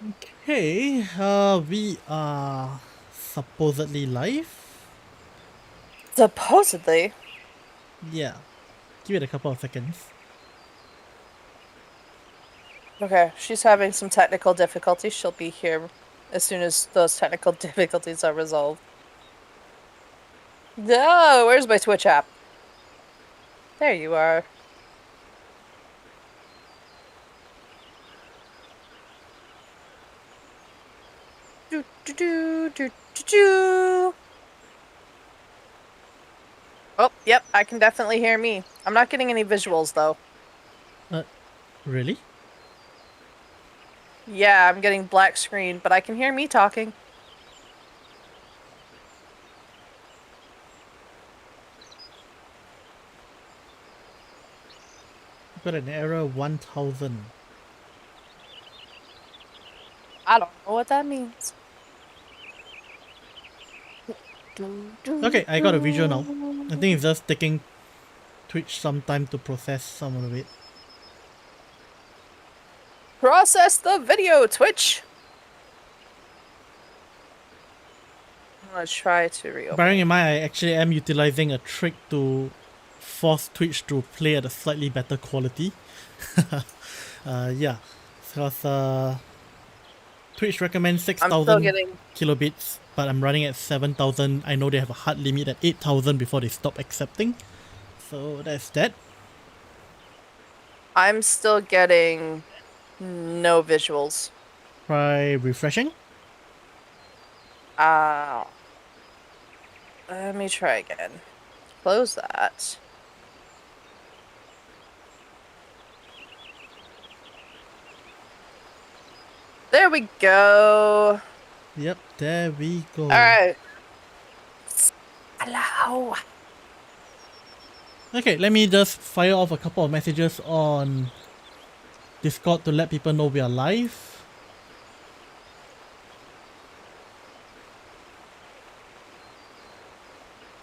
Okay, we are supposedly live. Supposedly. Yeah, give it a couple of seconds. Okay, she's having some technical difficulties. She'll be here as soon as those technical difficulties are resolved. No, where's my Twitch app? There you are. Do, do, do, do, do, do. Oh, yep, I can definitely hear me. I'm not getting any visuals though. Uh, really? Yeah, I'm getting black screen, but I can hear me talking. Got an error 1000. I don't know what that means. Okay, I got a visual now. I think it's just taking Twitch some time to process some of it. Process the video, Twitch. I'm gonna try to reopen. Bearing in mind, I actually am utilizing a trick to force Twitch to play at a slightly better quality. Yeah, because Twitch recommends I'm still 6,000 getting. kilobits, but I'm running at 7,000. I know they have a hard limit at 8,000 before they stop accepting. So that's that. I'm still getting no visuals. Try refreshing. Uh, Let me try again. Close that. There we go. Yep, there we go. All right. Hello. Okay, let me just fire off a couple of messages on Discord to let people know we are live.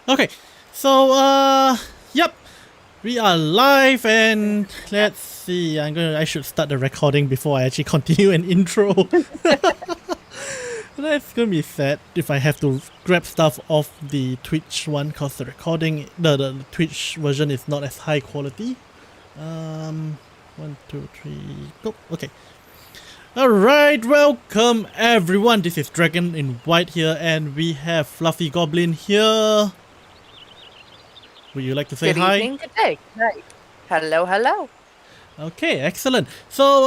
Okay, so yep, we are live, and let's see. I should start the recording before I actually continue an intro. That's gonna be sad if I have to grab stuff off the Twitch one, cause the recording, the Twitch version is not as high quality. 1, 2, 3, go. Okay. Alright, welcome everyone. This is DragonInWhite here, and we have Fluffy Goblin here. Would you like to say Good hi? evening, good day, good night. Hello, hello. Okay, excellent. So,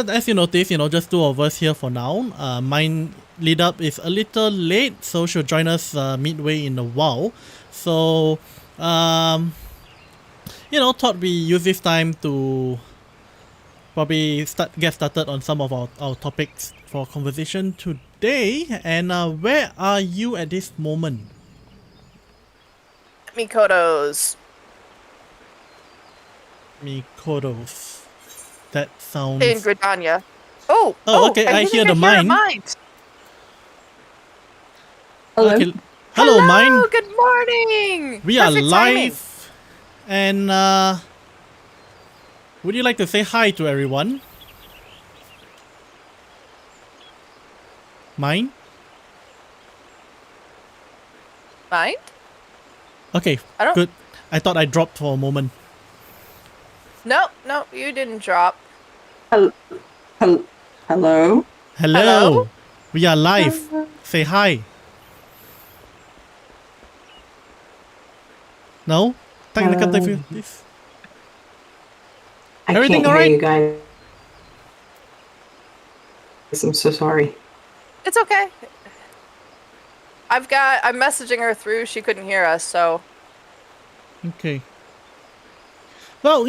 as you notice, just two of us here for now. Mine lead up is a little late, so she'll join us midway in a while. So, thought we use this time to probably get started on some of our topics for conversation today. And where are you at this moment? Mikoto's. Mikotos. That In sounds... Gridania. Oh, Oh, okay, I hear think the I hear a mine. mine. Hello. Okay, hello mine. Hello, good morning. We are Perfect timing. live, and would you like to say hi to everyone? Mine? Mine? Okay, I don't. good. I thought I dropped for a moment. No, no, you didn't drop. Hello. Hello. Hello. Hello? We are live. Hello. Say hi. No? Technical difficulties. I Everything can't hear alright? you guys. I'm so sorry. It's okay. I'm messaging her through. She couldn't hear us, so. Okay. Well,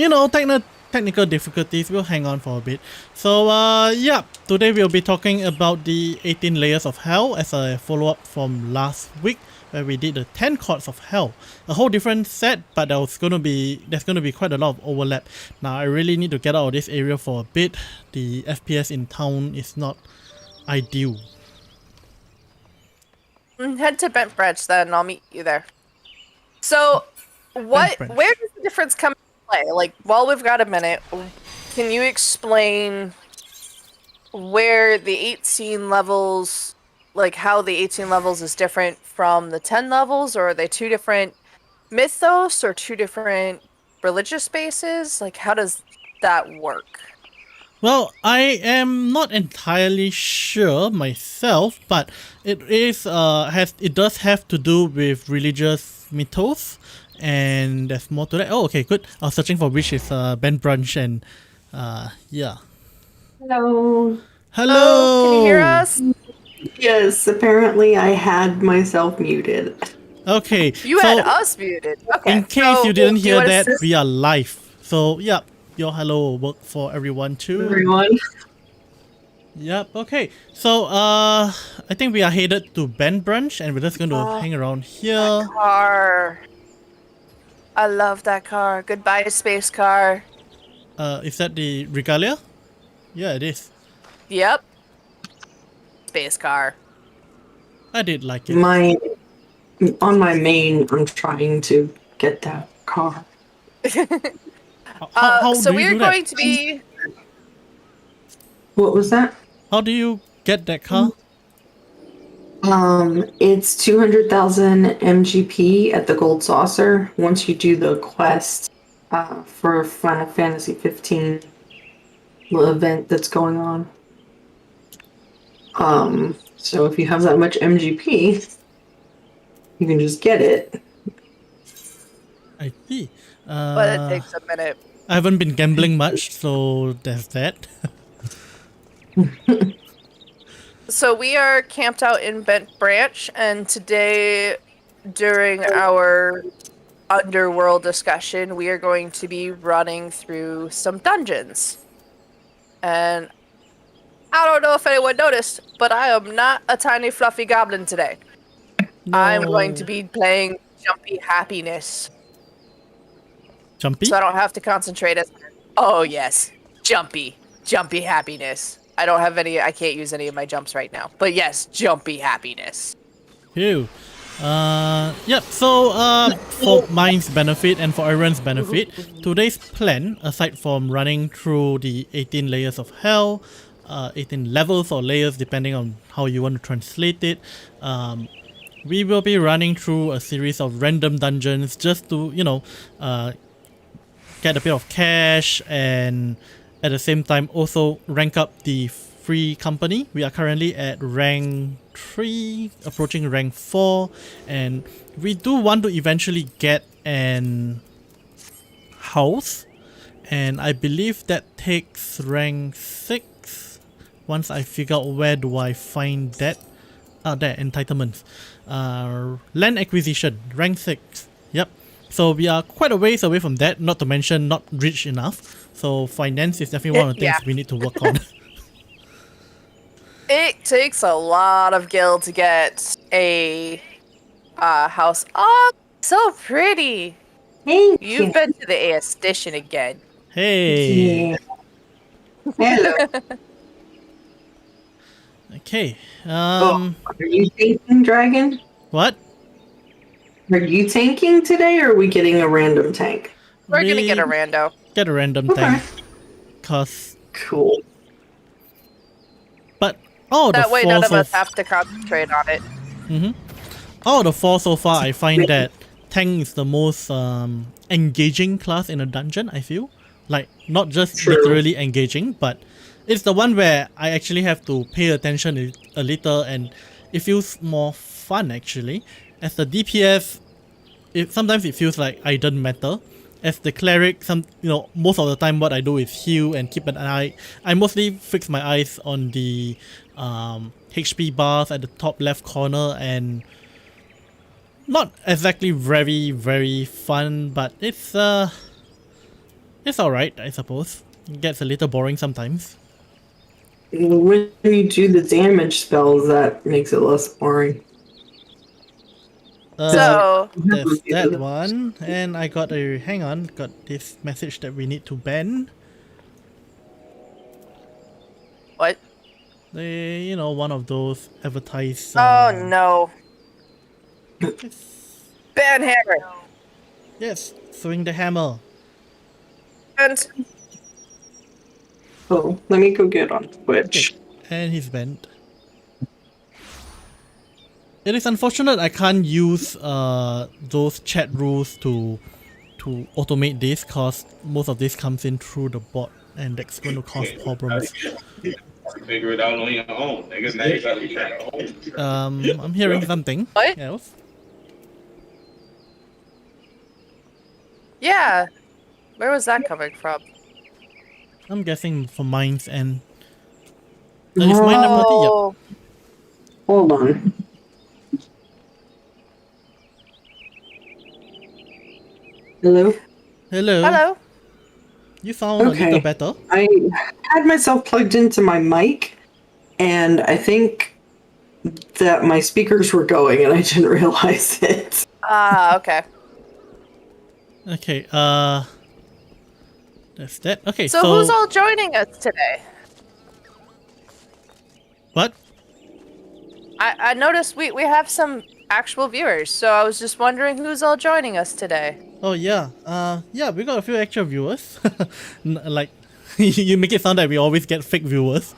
technical difficulties. We'll hang on for a bit. So, yeah. Today we'll be talking about the 18 layers of hell as a follow-up from last week, where we did the 10 chords of hell. A whole different set, but there's gonna be quite a lot of overlap. Now, I really need to get out of this area for a bit. The FPS in town is not ideal. Head to Bent Branch then, I'll meet you there. So, Branch. where does the difference come into play? Like, while we've got a minute, can you explain where the 18 levels, like how the 18 levels is different from the 10 levels, or are they two different mythos or two different religious spaces? Like, how does that work? Well, I am not entirely sure myself, but it does have to do with religious mythos, and there's more to that. Oh, okay, good. I was searching for which is Ben Brunch, and yeah. Hello. Hello. Can you hear us? Yes, apparently I had myself muted. Okay. You so had us muted. Okay. in case you didn't do hear wanna that, s- we are live. So yeah, your hello will work for everyone too. Everyone. Yep. Okay. So I think we are headed to Ben Brunch, and we're just going to Oh, hang around that here. car. I love that car. Goodbye, space car. Is that the regalia? Yeah, it is. Yep. Space car. I did like it. On my main, I'm trying to get that car. How So do you we're do that? going to be. What was that? How do you get that car? It's 200,000 MGP at the Gold Saucer once you do the quest for Final Fantasy XV, the event that's going on. So if you have that much MGP, you can just get it. I see. But it takes a minute. I haven't been gambling much, so there's that. So we are camped out in Bent Branch, and today, during our underworld discussion, we are going to be running through some dungeons. And I don't know if anyone noticed, but I am not a tiny fluffy goblin today. I'm going to No. be playing Jumpy Happiness, Jumpy? so I don't have to concentrate as. Oh yes, Jumpy Happiness. I don't have any. I can't use any of my jumps right now. But yes, Jumpy Happiness. Phew. Yep, so, for mine's benefit and for everyone's benefit, today's plan, aside from running through the 18 layers of hell, 18 levels or layers depending on how you want to translate it, we will be running through a series of random dungeons just to, get a bit of cash and at the same time also rank up the free company. We are currently at rank 3, approaching rank 4, and we do want to eventually get an house, and I believe that takes rank 6 once I figure out where do I find that. There, entitlements. Land acquisition, rank 6. Yep. So we are quite a ways away from that, not to mention not rich enough. So finance is definitely one of the things Yeah. we need to work on. It takes a lot of gil to get a house. Oh, so pretty. Thank You've been to the aesthetician again. Hey. Yeah. Hello. Okay. Are you tanking, Dragon? What? Are you tanking today, or are we getting a random tank? We're gonna get a We rando. get a random Okay. tank. Cause, Cool. but all the That way, four none of so us have to concentrate on it. all the 4 so far, I find that tank is the most engaging class in a dungeon. I feel like not just True. literally engaging, but it's the one where I actually have to pay attention a little, and it feels more fun actually. As the DPS, sometimes it feels like I don't matter. As the cleric, most of the time what I do is heal and keep an eye. I mostly fix my eyes on the HP bars at the top left corner, and not exactly very, very fun, but it's alright, I suppose. It gets a little boring sometimes. When you do the damage spells, that makes it less boring. So, There's that one, and I got this message that we need to ban. what? One of those advertised. Oh no. Yes, Ban hammer. yes, swing the hammer. And Oh, let me go get on Twitch. And he's bent. It is unfortunate I can't use those chat rules to automate this, cause most of this comes in through the bot and that's going to cause problems. Figure it out on your own. Niggas, now you gotta be your own. I'm hearing something What? else. Yeah. Where was that coming from? I'm guessing from mine's end. Is mine number Yep. Oh, Hold on. Hello? Hello. hello. You sound a little Okay. better. I had myself plugged into my mic, and I think that my speakers were going, and I didn't realize it. Ah, okay. Okay, that's that. Okay, So who's all joining us today? what? I noticed we have some actual viewers, so I was just wondering who's all joining us today. Oh yeah, yeah, we got a few extra viewers. Like, you make it sound like we always get fake viewers.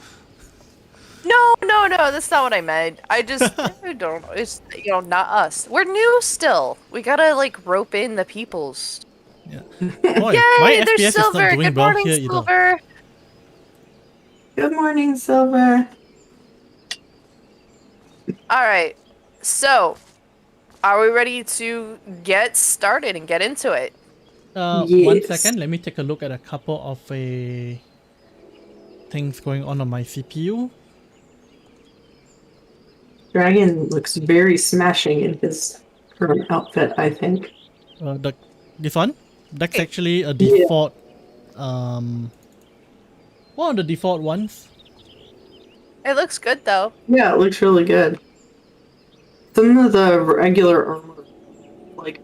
No, that's not what I meant. I just I don't know. It's not us. We're new still. We gotta like rope in the peoples. Yeah. Boy, Yay, my there's FPS is not Silver. doing Good well morning, here either. Silver. Good morning, Silver. All right. So, are we ready to get started and get into it? 1 Yes. second, let me take a look at a couple of things going on my CPU. Dragon looks very smashing in his current outfit, I think. This one? That's Hey. actually a default, one of the default ones. It looks good though. Yeah, it looks really good. Some of the regular armor, like,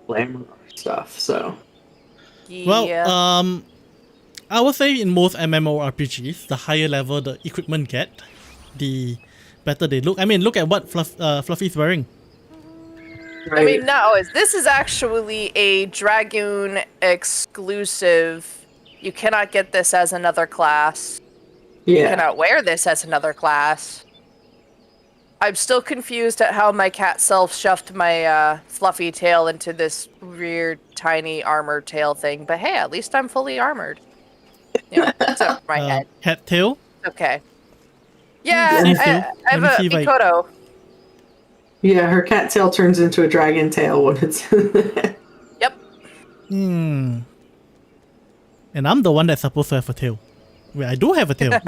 glamour stuff, so. Well, Yeah. I would say in most MMORPGs, the higher level the equipment get, the better they look. I mean, look at what Fluffy's wearing. I mean, not always. This is actually a Dragoon exclusive. You cannot get this as another class. You Yeah. cannot wear this as another class. I'm still confused at how my cat self shoved my fluffy tail into this weird tiny armor tail thing. But hey, at least I'm fully armored. You know, except for my head. Cat tail. Okay. Yeah, See, I Phil. have Let me a see if I- Mikoto. Yeah, her cat tail turns into a dragon tail when it's. Yep. And I'm the one that's supposed to have a tail. Wait, I do have a tail.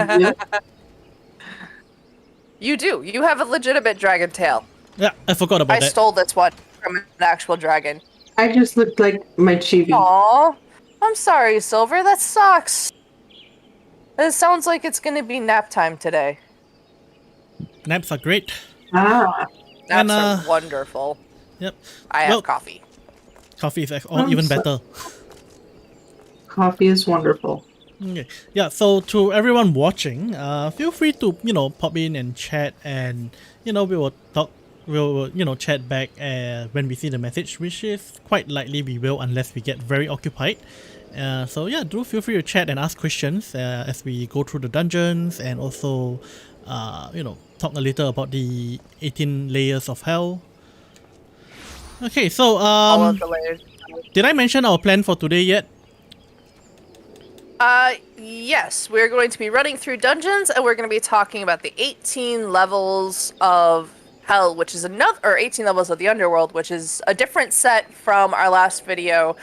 You do. You have a legitimate dragon tail. Yeah, I forgot about I that. stole this one from an actual dragon. I just looked like my chibi. Aw, I'm sorry, Silver. That sucks. It sounds like it's gonna be nap time today. Naps are great. Ah. Naps And, are wonderful. Yep. I have Well- coffee. Coffee is even so- better. Coffee is wonderful. Okay. Yeah, so to everyone watching, feel free to, pop in and chat, and, we will talk, we'll chat back when we see the message, which is quite likely we will unless we get very occupied. So yeah, do feel free to chat and ask questions as we go through the dungeons, and also, talk a little about the 18 layers of hell. Okay, so, All of the layers. did I mention our plan for today yet? Yes, we're going to be running through dungeons, and we're going to be talking about the 18 levels of hell, which is or 18 levels of the underworld, which is a different set from our last video.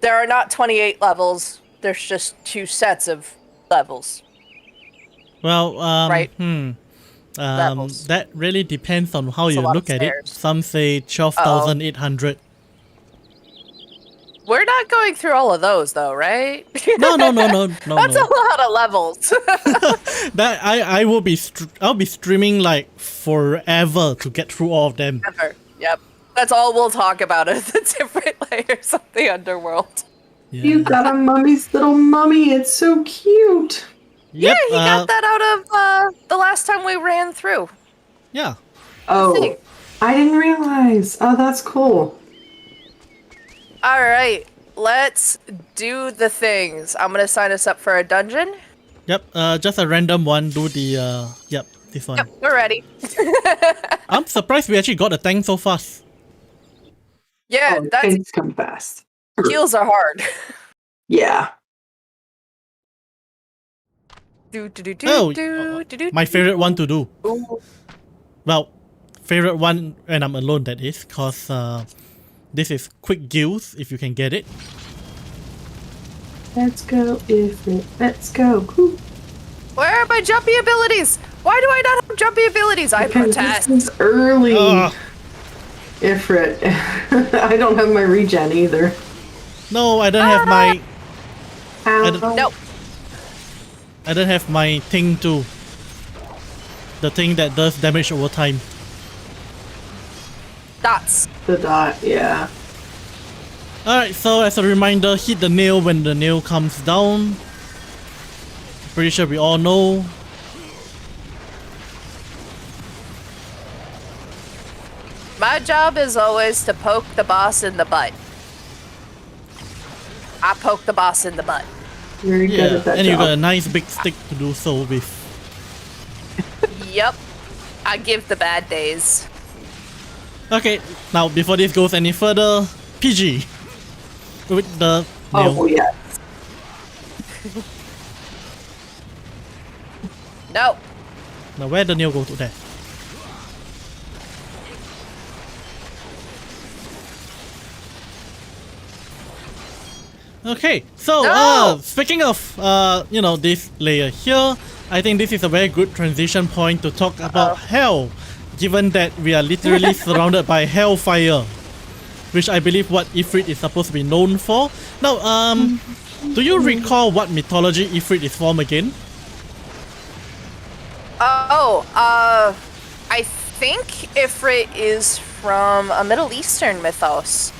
There are not 28 levels. There's just 2 sets of levels. Well, Right. That really depends on how It's a you lot look of at it. stairs. Some say 12,800. We're not going through all of those, though, right? No. That's a lot of levels. That I will be I'll be streaming like forever to get through all of them. Ever. Yep. That's all we'll talk about is the different layers of the underworld. Yeah. You got a mummy's little mummy. It's so cute. Yep, Yeah, he got that out of the last time we ran through. Yeah. Oh, thing. I didn't realize. Oh, that's cool. All right, let's do the things. I'm gonna sign us up for a dungeon. Yep, just a random one. Do the, yep, this one. Yep, we're ready. I'm surprised we actually got the tank so fast. Yeah, Oh, that's things come fast. heals are hard. Yeah. My favorite one to do. Ooh. Well, favorite one when I'm alone, that is, cause this is quick gills if you can get it. Let's go, Ifrit. Let's go. Woo. Where are my jumpy abilities? Why do I not have jumpy abilities? I Because protest. this is early. Ugh. Ifrit. I don't have my regen either. No, I don't have my. Ow. don't- Nope. I don't have my thing too. The thing that does damage over time. Dots. The dot, yeah. Alright, so as a reminder, hit the nail when the nail comes down. Pretty sure we all know. My job is always to poke the boss in the butt. I poke the boss in the butt. Very good Yeah, at that and you job. got a nice big stick to do so with. Yep. I give the bad days. Okay, now before this goes any further, PG. With the nail. Oh, yeah. No. Now where the nail go to there? Okay, so No! speaking of you know, this layer here, I think this is a very good transition point to talk about hell, given that we are literally surrounded by hellfire, which I believe what Ifrit is supposed to be known for. Now, do you recall what mythology Ifrit is from again? I think Ifrit is from a Middle Eastern mythos,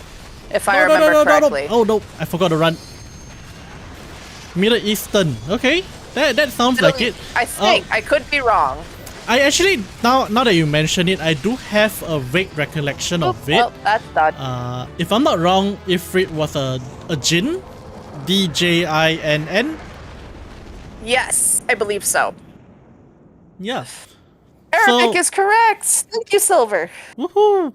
if I remember correctly. Oh no, I forgot to run. Middle Eastern. Okay, that sounds like it. I think. I could be wrong. I actually now that you mention it, I do have a vague recollection of it. Well, that's done. If I'm not wrong, Ifrit was a Jinn, D-J-I-N-N. Yes, I believe so. Yeah. Arabic So- is correct. Thank you, Silver. Woohoo!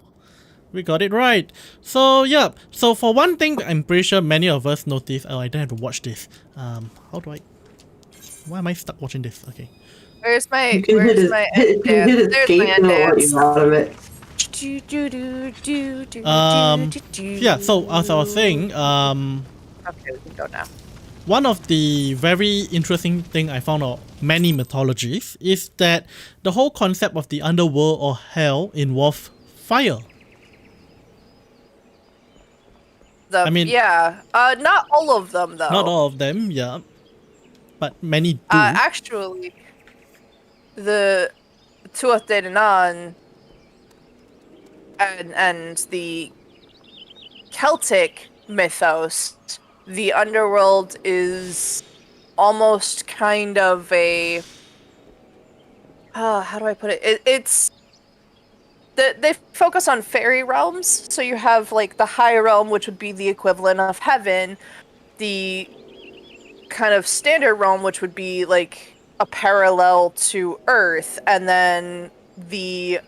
We got it right. So yeah. So for one thing, I'm pretty sure many of us noticed. Oh, I don't have to watch this. How do I? Why am I stuck watching this? Okay. Where's my You can hit where's my end dance? his There's gate my end and it'll let dance. you out of it. Yeah. So as I was saying, Okay, we can go now. one of the very interesting thing I found out many mythologies is that the whole concept of the underworld or hell involves fire. I mean- yeah. Not all of them though. Not all of them, yeah, but many do. Actually, the Tuatha De Danann and the Celtic mythos, the underworld is almost kind of a how do I put it? It's they focus on fairy realms, so you have like the high realm, which would be the equivalent of heaven, the kind of standard realm, which would be like a parallel to Earth, and then the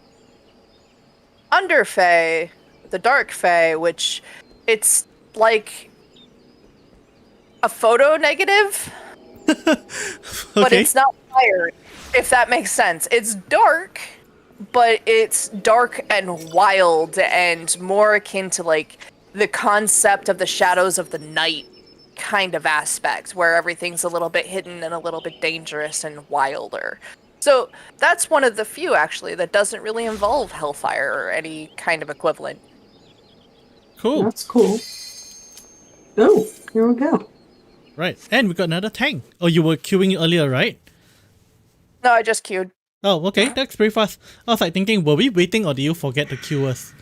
Underfae, the Dark Fae, which it's like a photo negative, but Okay. it's not fire, if that makes sense. It's dark, but it's dark and wild and more akin to like the concept of the shadows of the night kind of aspect, where everything's a little bit hidden and a little bit dangerous and wilder. So that's one of the few actually that doesn't really involve hellfire or any kind of equivalent. Cool. That's cool. Oh, here we go. Right, and we got another tank. Oh, you were queuing earlier, right? No, I just queued. Oh, okay, that's pretty fast. I was like thinking, were we waiting or did you forget to queue us?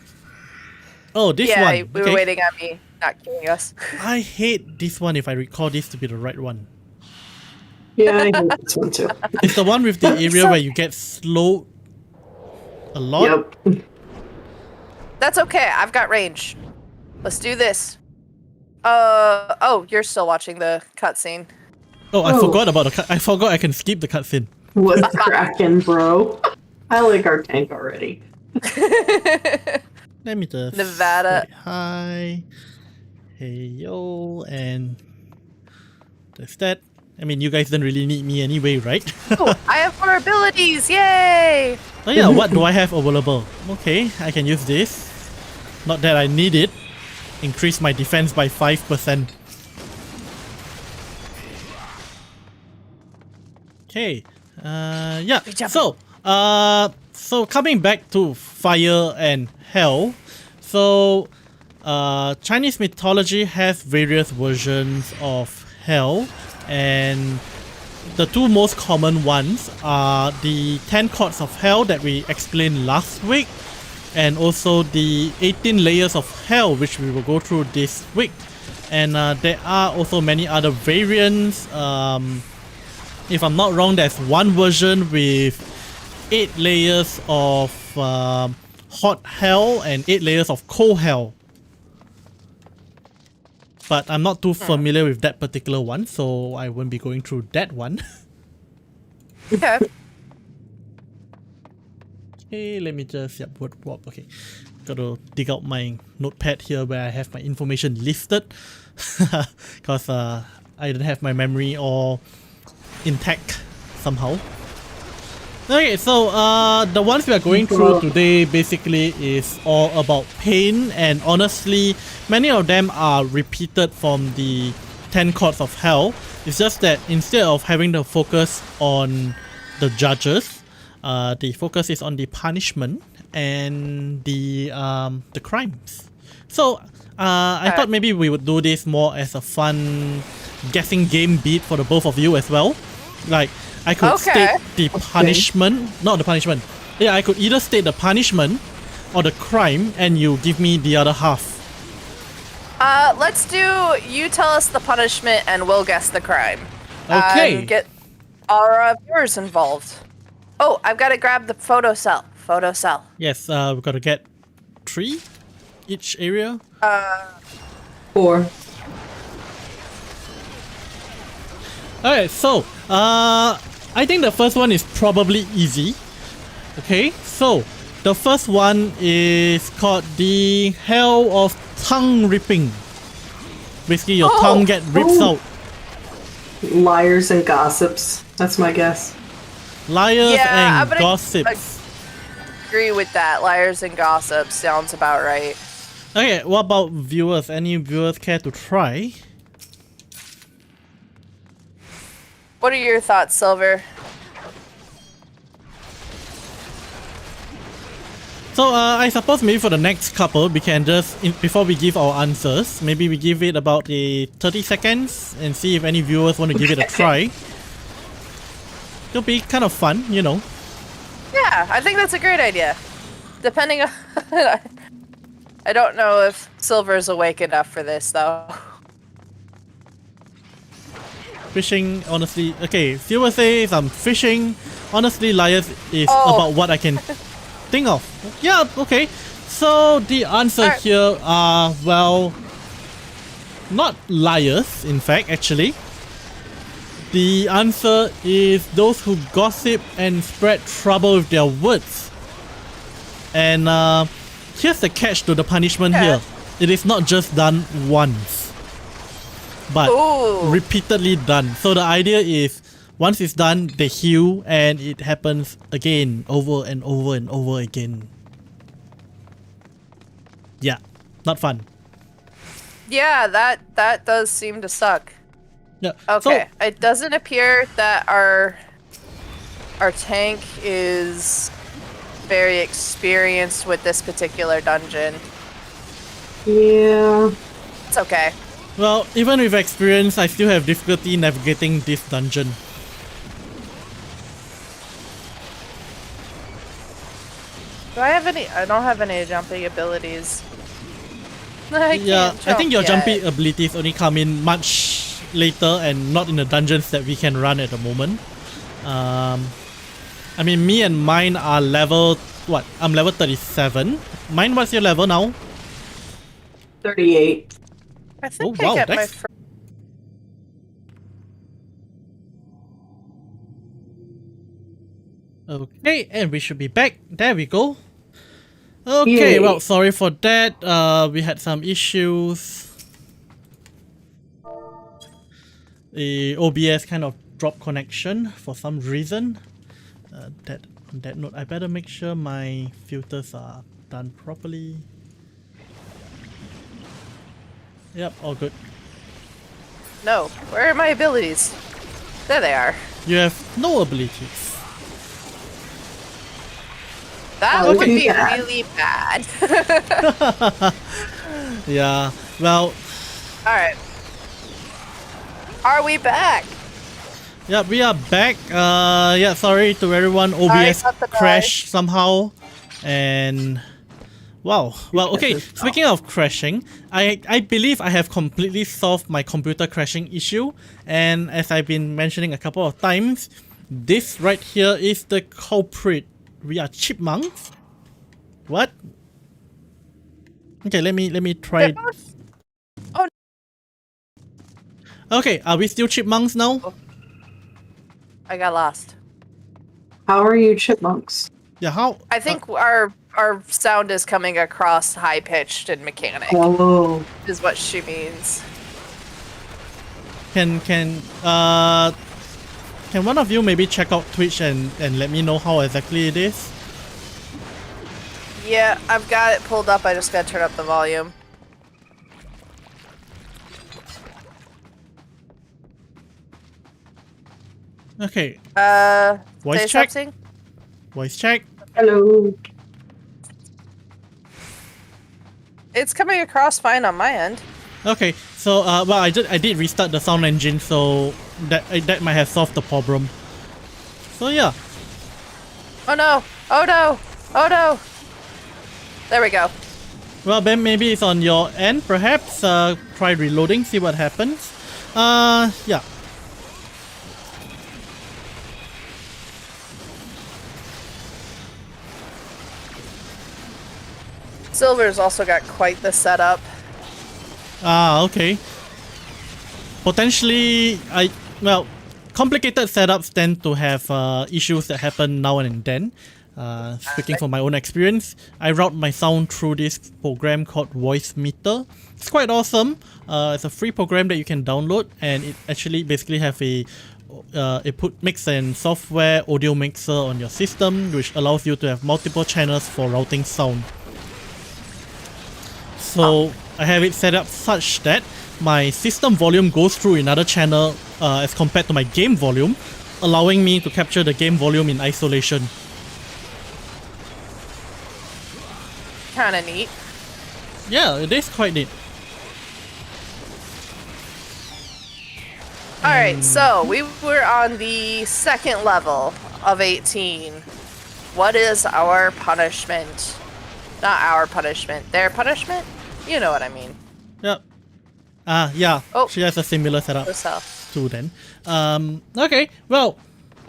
Oh, this Yeah, one. we were okay. waiting on me, not queuing us. I hate this one if I recall this to be the right one. Yeah, I hate this one too. It's the one with the area where you get slowed a lot. Yep. That's okay, I've got range. Let's do this. Oh, you're still watching the cutscene. Oh, I Oh. forgot about the cut. I forgot I can skip the cutscene. What's cracking, bro? I like our tank already. Let me just Nevada. say hi. Hey yo, and that's that. I mean, you guys don't really need me anyway, right? Oh, I have more abilities! Yay! Oh yeah, what do I have available? Okay, I can use this. Not that I need it. Increase my defense by 5%. Okay. Yeah. So coming back to fire and hell. So Chinese mythology has various versions of hell, and the two most common ones are the 10 courts of hell that we explained last week, and also the 18 layers of hell, which we will go through this week. And there are also many other variants. If I'm not wrong, there's one version with 8 layers of hot hell and 8 layers of cold hell. But I'm not too familiar with that particular one, so I won't be going through that one. Okay. Okay, let me just, okay. Gotta dig out my notepad here where I have my information listed. Because I didn't have my memory all intact somehow. Okay, so the ones we are going through today basically is all about pain, and honestly, many of them are repeated from the 10 courts of hell. It's just that instead of having the focus on the judges, the focus is on the punishment and the crimes. So I thought maybe we would do this more as a fun guessing game beat for the both of you as well. Like, I could state the punishment, not the punishment. Yeah, I could either state the punishment or the crime, and you give me the other half. Let's do, you tell us the punishment and we'll guess the crime. Okay. Get our viewers involved. Oh, I've got to grab the photo cell. Photo cell. Yes, we've got to get 3 each area. 4. Alright, so, I think the first one is probably easy. Okay, so, the first one is called the Hell of Tongue Ripping. Basically, your tongue gets ripped out. Liars and gossips. That's my guess. Liars and I gossips. agree with that. Liars and gossips sounds about right. Okay, what about viewers? Any viewers care to try? What are your thoughts, Silver? So I suppose maybe for the next couple, we can just, before we give our answers, maybe we give it about 30 seconds and see if any viewers want to give it a try. It'll be kind of fun, you know. Yeah, I think that's a great idea. Depending on... I don't know if Silver's awake enough for this, though. Fishing, honestly, okay, viewer says I'm fishing. Honestly, liars is about what I can think of. Yeah, okay. So the answer here are, well, not liars, in fact, actually. The answer is those who gossip and spread trouble with their words. And here's the catch to the punishment here. It is not just done once, but repeatedly done. So the idea is, once it's done, they heal, and it happens again, over and over and over again. Yeah, not fun. Yeah, that does seem to suck. Yeah. Okay, So, it doesn't appear that our tank is very experienced with this particular dungeon. Yeah. It's okay. well, even with experience, I still have difficulty navigating this dungeon. Do I have any? I don't have any jumping abilities. I think your yet. jumping abilities only come in much later and not in the dungeons that we can run at the moment. I mean, me and mine are level, what? I'm level 37. Mine, what's your level now? 38. I think Oh, wow, I get my that's- first. Okay, and we should be back. There we go. Okay, Yay. well, sorry for that. We had some issues. The OBS kind of dropped connection for some reason. On that note, I better make sure my filters are done properly. Yep, all good. No, where are my abilities? There they are. You have no abilities. That Oh, would be yeah. really bad. Yeah, well, Alright. Are we back? yeah, we are back. Yeah, sorry to everyone. OBS got the crashed somehow, and wow. Well, okay. Speaking of crashing, I believe I have completely solved my computer crashing issue, and as I've been mentioning a couple of times, this right here is the culprit. We are chipmunks. What? Okay, let me try. Oh. Okay, are we still chipmunks now? I got lost. How are you chipmunks? Yeah, how? I think our sound is coming across high pitched and mechanic, Oh. is what she means. Can one of you maybe check out Twitch and let me know how exactly it is? Yeah, I've got it pulled up. I just gotta turn up the volume. Okay, voice Say check. something? Voice check. Hello. It's coming across fine on my end. Okay, so well, I did restart the sound engine, so that might have solved the problem. So yeah, Oh no! Oh no! Oh no! There we go. well then maybe it's on your end. Perhaps try reloading, see what happens. Yeah. Silver's also got quite the setup. Ah, okay. Potentially, complicated setups tend to have issues that happen now and then. Speaking from my own experience, I route my sound through this program called Voice Meter. It's quite awesome. It's a free program that you can download, and it actually basically have makes an software audio mixer on your system, which allows you to have multiple channels for routing sound. So I have it set up such that my system volume goes through another channel as compared to my game volume, allowing me to capture the game volume in isolation. Kinda neat. Yeah, it is quite neat. Alright, so we were on the second level of 18. What is our punishment? Not our punishment, their punishment? You know what I mean. Yep. Yeah, Oh. she has a similar setup Herself. too then. Okay, well,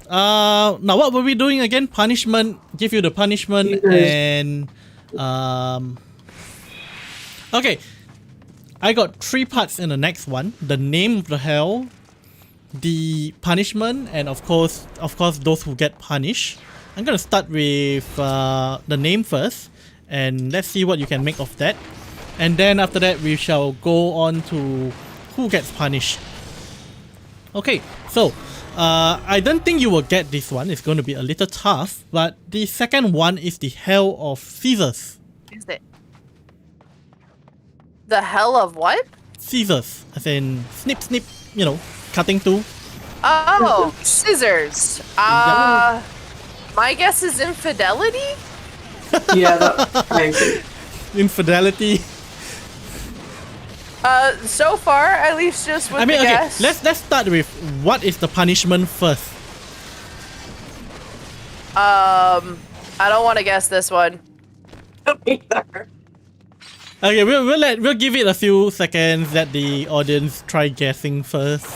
now what were we doing again? Punishment, give you the punishment and, okay. I got 3 parts in the next one. The name of the hell, the punishment, and of course those who get punished. I'm gonna start with the name first, and let's see what you can make of that. And then after that we shall go on to who gets punished. Okay, so I don't think you will get this one. It's going to be a little tough, but the second one is the Hell of Scissors. Is it? The hell of what? Scissors, as in snip snip, you know, cutting too. Oh, scissors. My guess is infidelity? Yeah, I agree. Infidelity. So far, at least just with I mean, the okay, guess. let's start with what is the punishment first. I don't want to guess this one. Okay, we'll give it a few seconds. Let the audience try guessing first.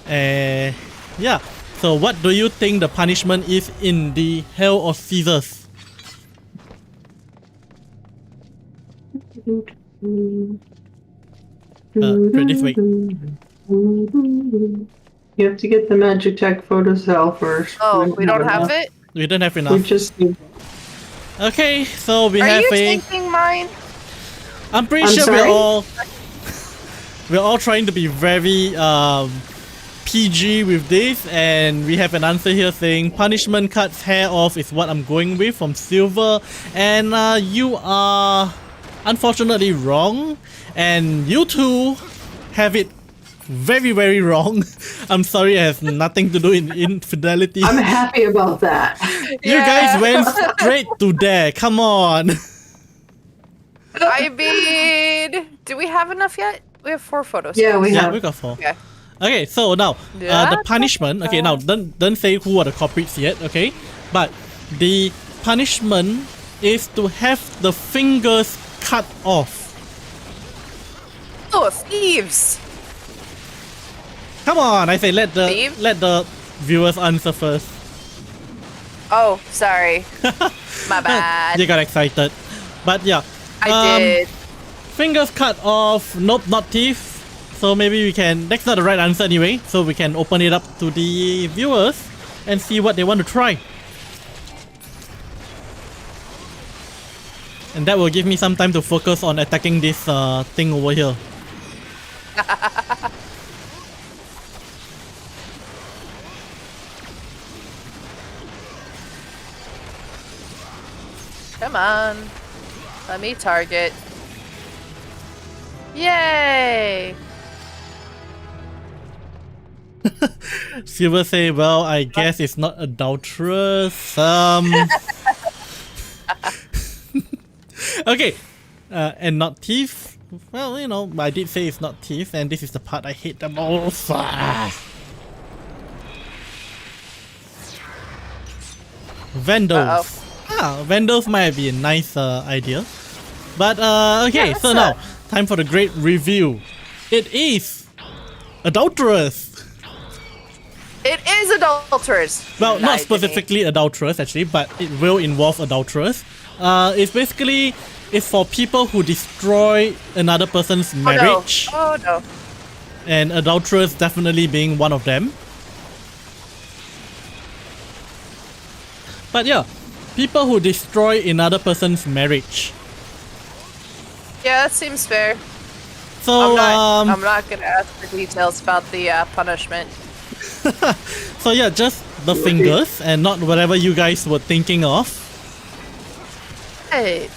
Yeah. So, what do you think the punishment is in the Hell of Scissors? Fred, this way. You have to get the Magic Tech photo cell first. Oh, we don't have it? We don't have We enough. just. Okay, so we Are have you a. taking mine? I'm pretty I'm sure sorry? we're all trying to be very PG with this, and we have an answer here saying punishment cuts hair off is what I'm going with from Silver, and you are unfortunately wrong, and you two have it very, very wrong. I'm sorry, it has nothing to do in infidelity. I'm happy about that. You guys went straight to there. Come on. I mean, do we have enough yet? We have 4 photos. Yeah, we Yeah, have. we got 4. Okay. Okay, so now Yeah, the punishment. Okay, now don't say who are the culprits yet. Okay, but the punishment is to have the fingers cut off. Oh, thieves! Come on, I say let Steve? the viewers answer first. Oh, sorry. My bad. You got excited, but yeah, I did. fingers cut off. Nope, not teeth. So maybe we can. That's not the right answer anyway. So we can open it up to the viewers and see what they want to try. And that will give me some time to focus on attacking this thing over here. Come on. Let me target. Yay! Silver say, well, I guess it's not adulterous. Okay. And not thief. Well, you know, I did say it's not thief, and this is the part I hate the most. Vandals. Vandals might be a nice idea. But okay, Yeah, so that's now time for the great review. It is adulterous. It is adulterous. Well, not Lie to me. specifically adulterous actually, but it will involve adulterous. It's basically it's for people who destroy another person's marriage, Oh no. and adulterous definitely being one of them. But yeah, people who destroy another person's marriage. Yeah, that seems fair. So I'm not gonna ask for details about the punishment. so yeah, just the fingers and not whatever you guys were thinking of. Hey,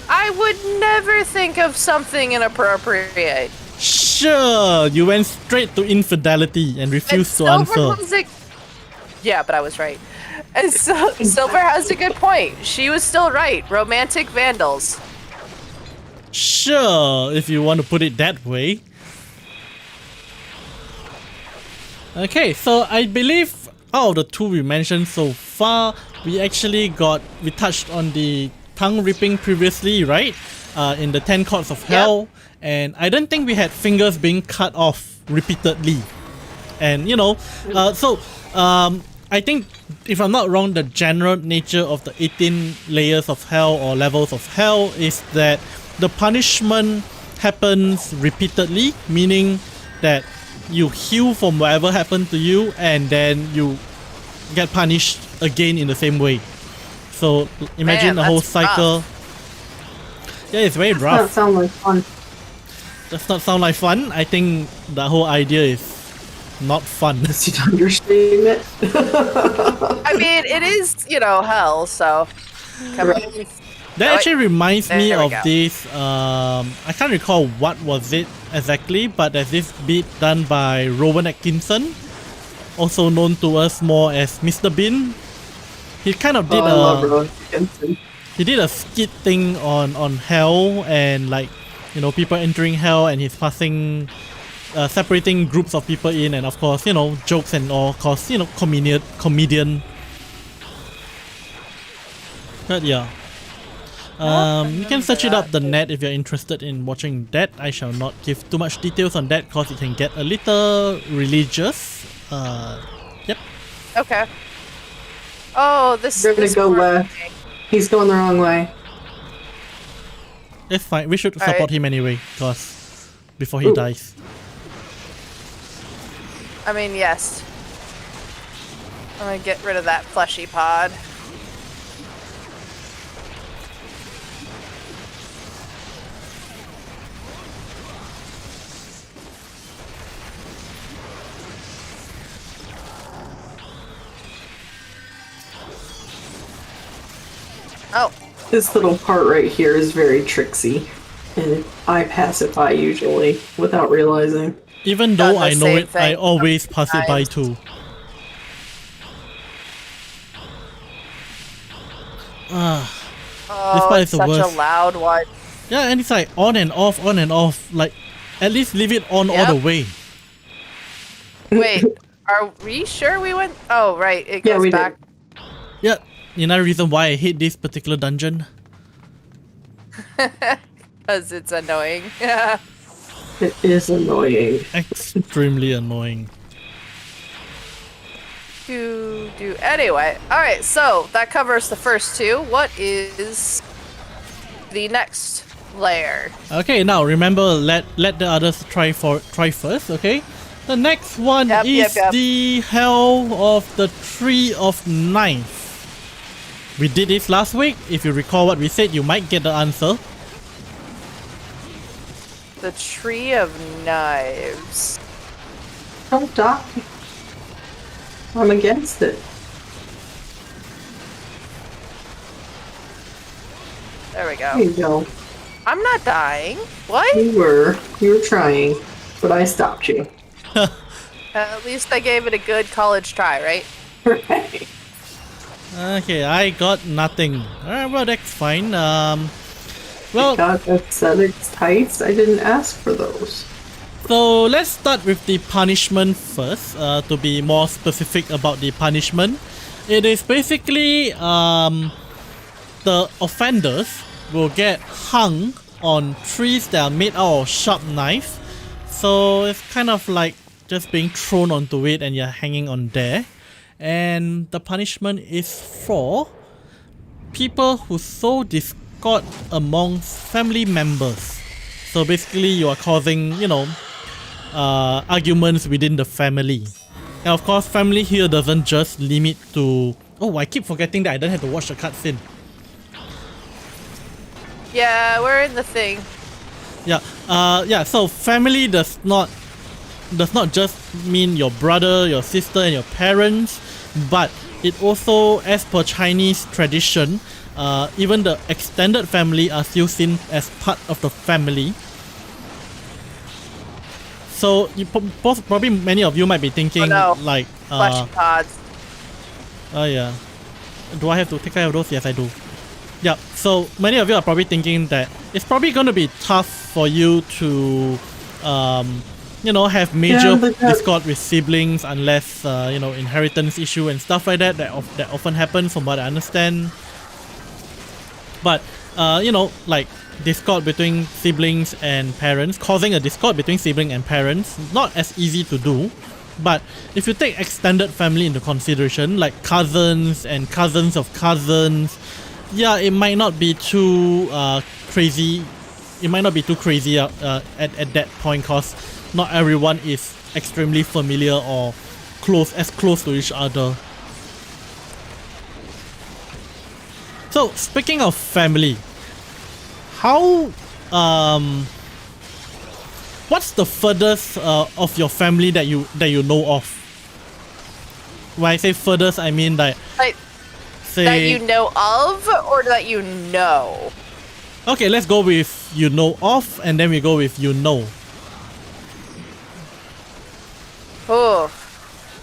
I would never think of something inappropriate. Sure, you went straight to infidelity and refused to answer. Yeah, but I was right. And so Silver has a good point. She was still right. Romantic vandals. Sure, if you want to put it that way. Okay, so I believe out of the two we mentioned so far, we touched on the tongue ripping previously, right? In the 10 Courts of Hell, and I don't think we had fingers being cut off repeatedly. And you know, I think if I'm not wrong, the general nature of the 18 layers of hell or levels of hell is that the punishment happens repeatedly, meaning that you heal from whatever happened to you and then you get punished again in the same way. So imagine Man, a whole that's cycle. Yeah, it's very That rough. sounds like fun. Does not sound like fun. I think the whole idea is not fun. That's an understatement. I mean, it is, hell, so. Come on. That actually reminds me There we of go. this, I can't recall what was it exactly, but there's this beat done by Rowan Atkinson, also known to us more as Mr. Bean. He kind of did I love Rowan Atkinson. he did a skit thing on hell and like, you know, people entering hell, and he's passing, separating groups of people in, and of course, you know, jokes and all, cause, you know, comedian. But yeah. You can search it up the net if you're interested in watching that. I shall not give too much details on that because it can get a little religious. Yep. Okay. Oh, this We're gonna this go poor left. guy. He's going the wrong way. It's fine. We should support Alright. him anyway, because before he Ooh. dies. I mean, yes. I'm gonna get rid of that fleshy pod. Oh, This little part right here is very tricksy, and I pacify usually without realizing. Even Done though the I know same it, I thing always pass it by times. too. Ah, this Oh, part is it's the such a worst. loud one. Yeah, and it's like on and off, on and off. Like, at least leave it on all the Yep. way. Wait, are we sure we went? Oh, right, it Yeah, goes we back. Yeah, another reason why I hate this particular dungeon. Because it's annoying. Yeah. It is annoying. Extremely annoying. Anyway, all right. So that covers the first two. What is the next layer? Okay, now remember, let the others try first. Okay, the next one Yep, is yep. the Hell of the Tree of Knife. We did this last week. If you recall what we said, you might get the answer. The Tree of Knives. Don't die. I'm against it. There we There go. you go. I'm not dying. What? You were trying, but I stopped you. At least I gave it a good college try, right? Right. Okay, I got nothing. Alright, well that's fine. Well, God, aesthetics tights. I didn't ask for those. so let's start with the punishment first. To be more specific about the punishment, it is basically the offenders will get hung on trees that are made out of sharp knife. So it's kind of like just being thrown onto it and you're hanging on there. And the punishment is for people who sow discord amongst family members. So basically you are causing, arguments within the family. And of course, family here doesn't just limit to... Oh, I keep forgetting that I don't have to watch the cutscene. Yeah, we're in the thing. Yeah, so family does not just mean your brother, your sister and your parents, but it also, as per Chinese tradition, even the extended family are still seen as part of the family. So you probably many of you might be thinking like Flesh pods. oh yeah, do I have to take care of those? Yes, I do. Yeah, so many of you are probably thinking that it's probably going to be tough for you to have major discord with siblings unless inheritance issue and stuff like that often happens from what I understand. But like discord between siblings and parents, causing a discord between sibling and parents, not as easy to do. But if you take extended family into consideration, like cousins and cousins of cousins, yeah, it might not be too crazy. It might not be too crazy at that point, cause not everyone is extremely familiar or close to each other. So speaking of family, how what's the furthest of your family that you know of? When I say furthest, I mean that that you know of or that you know? Okay, let's go with you know of and then we go with you know. Oh,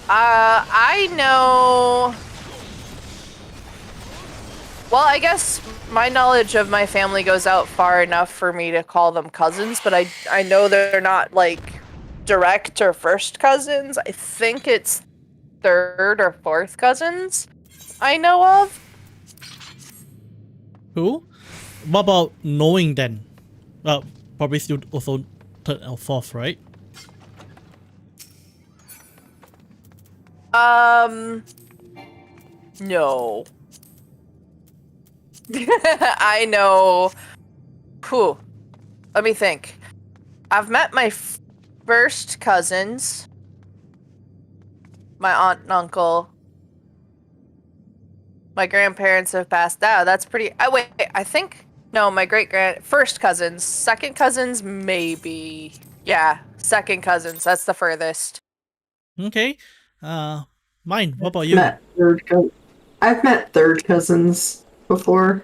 I know. Well, I guess my knowledge of my family goes out far enough for me to call them cousins, but I know they're not like direct or first cousins. I think it's third or fourth cousins I know of. Who? What about knowing then? Well, probably still also third or fourth, right? No. I know. Whew. Let me think. I've met my first cousins. My aunt and uncle. My grandparents have passed out. That's pretty... wait, I think... No, my first cousins. Second cousins, maybe. Yeah, second cousins. That's the furthest. Okay. Mine. What about you? I've met third cousins. before.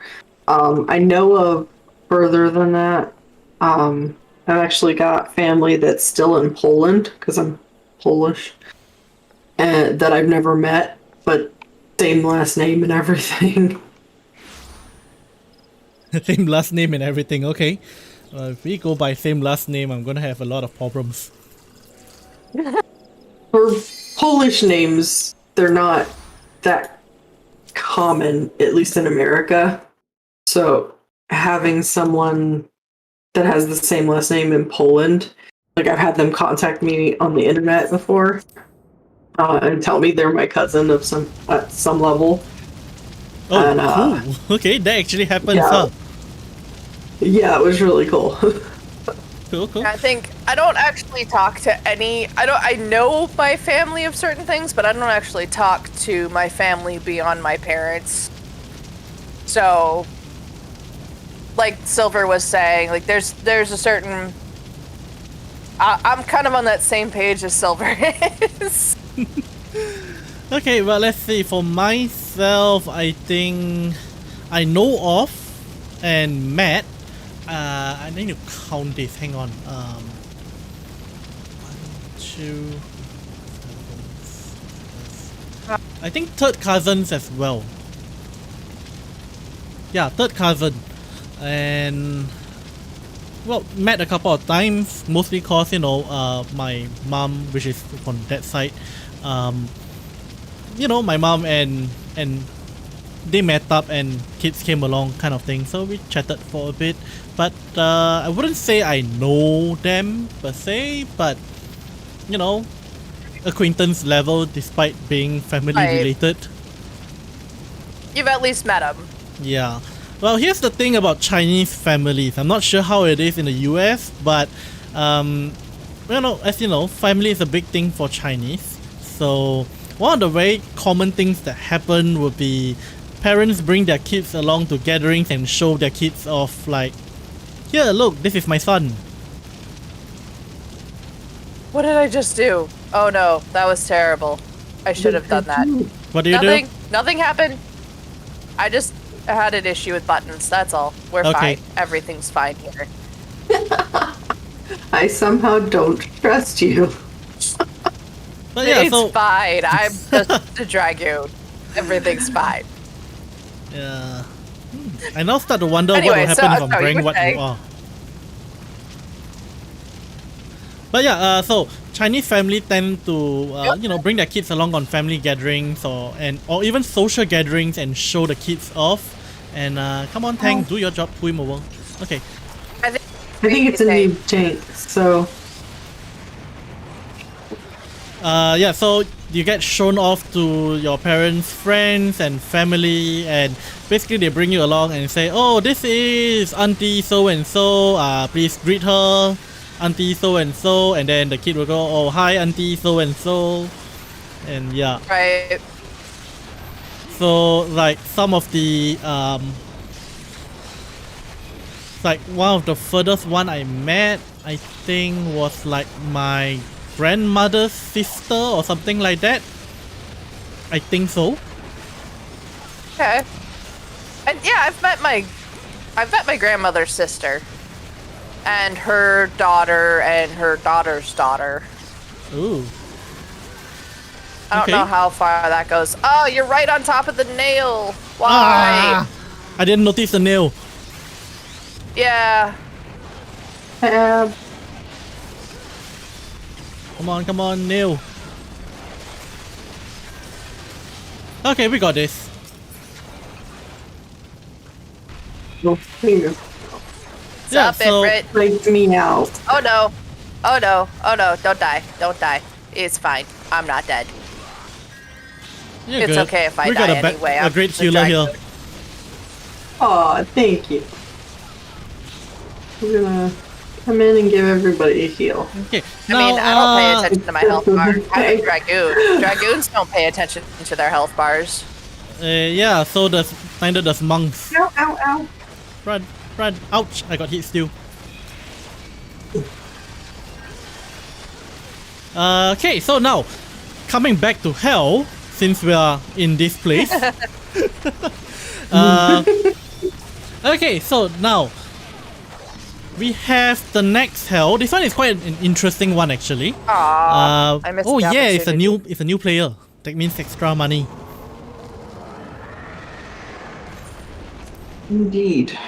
I know of further than that. I've actually got family that's still in Poland because I'm Polish, and that I've never met, but same last name and everything. Same last name and everything. Okay. If we go by same last name, I'm gonna have a lot of problems. For Polish names, they're not that common, at least in America. So having someone that has the same last name in Poland, like I've had them contact me on the internet before, and tell me they're my cousin of some at some level. Oh, And, cool. Okay, that actually happens, yeah. huh? Yeah, it was really cool. Cool, cool. I think I don't actually talk to any. I know my family of certain things, but I don't actually talk to my family beyond my parents. So, like Silver was saying, like there's a certain. I'm kind of on that same page as Silver is. Okay, well, let's see. For myself, I think I know of and met. I need to count this. Hang on. 1, 2. I think third cousins as well. Yeah, third cousin, and well, met a couple of times. Mostly cause my mom, which is from that side, my mom and they met up and kids came along, kind of thing. So we chatted for a bit, but I wouldn't say I know them per se, but acquaintance level, despite being family related. You've at least met them. Yeah. Well, here's the thing about Chinese families. I'm not sure how it is in the US, but as you know, family is a big thing for Chinese. So one of the very common things that happen would be parents bring their kids along to gatherings and show their kids off, like, here, look, this is my son. What did I just do? Oh no, that was terrible. I should have done that. What do you do? Nothing happened. I just had an issue with buttons, that's all. We're Okay. fine. Everything's fine here. I somehow don't trust you. But yeah, It's fine. I'm just a dragoon. Everything's fine. Yeah. I now start to wonder what Anyway, will so, happen if I'm sorry, wearing you were what you saying. are. But yeah, so Chinese family tend to bring their kids along on family gatherings or even social gatherings and show the kids off. And come on, Tang, do your job, pull him over. Okay. I think it's a new tank, so yeah, so you get shown off to your parents, friends, and family, and basically they bring you along and say, oh, this is Auntie so-and-so, please greet her, Auntie so-and-so, and then the kid will go, oh, hi, Auntie so-and-so, and yeah. Right. So, like, some of the, like, one of the furthest one I met, I think, was like my grandmother's sister or something like that. I think so. Okay. And yeah, I've met my grandmother's sister. And her daughter and her daughter's daughter. Ooh. I don't Okay. know how far that goes. Oh, you're right on top of the nail. Why? Ah! I didn't notice the nail. Yeah. Come on, nail. Okay, we got this. What's Yeah, up, so- Everett? freaked me out. Oh no. Oh no. Oh no. Don't die. Don't die. It's fine. I'm not dead. You're It's good. okay if I we die got anyway. a I'm great the healer here. dragon. Aw, thank you. We're gonna come in and give everybody a heal. Okay. I mean, I don't pay Now, attention to my health bar. I'm a dragoon. Dragoons don't pay attention to their health bars. yeah, so neither does monks. Ow, ow, ow. Run, run. Ouch, I got hit still. Okay, so now, coming back to hell, since we are in this place. Okay, so now we have the next hell. This one is quite an interesting one actually. I missed Oh the yeah, it's a opportunity. new player. That means extra money. Indeed.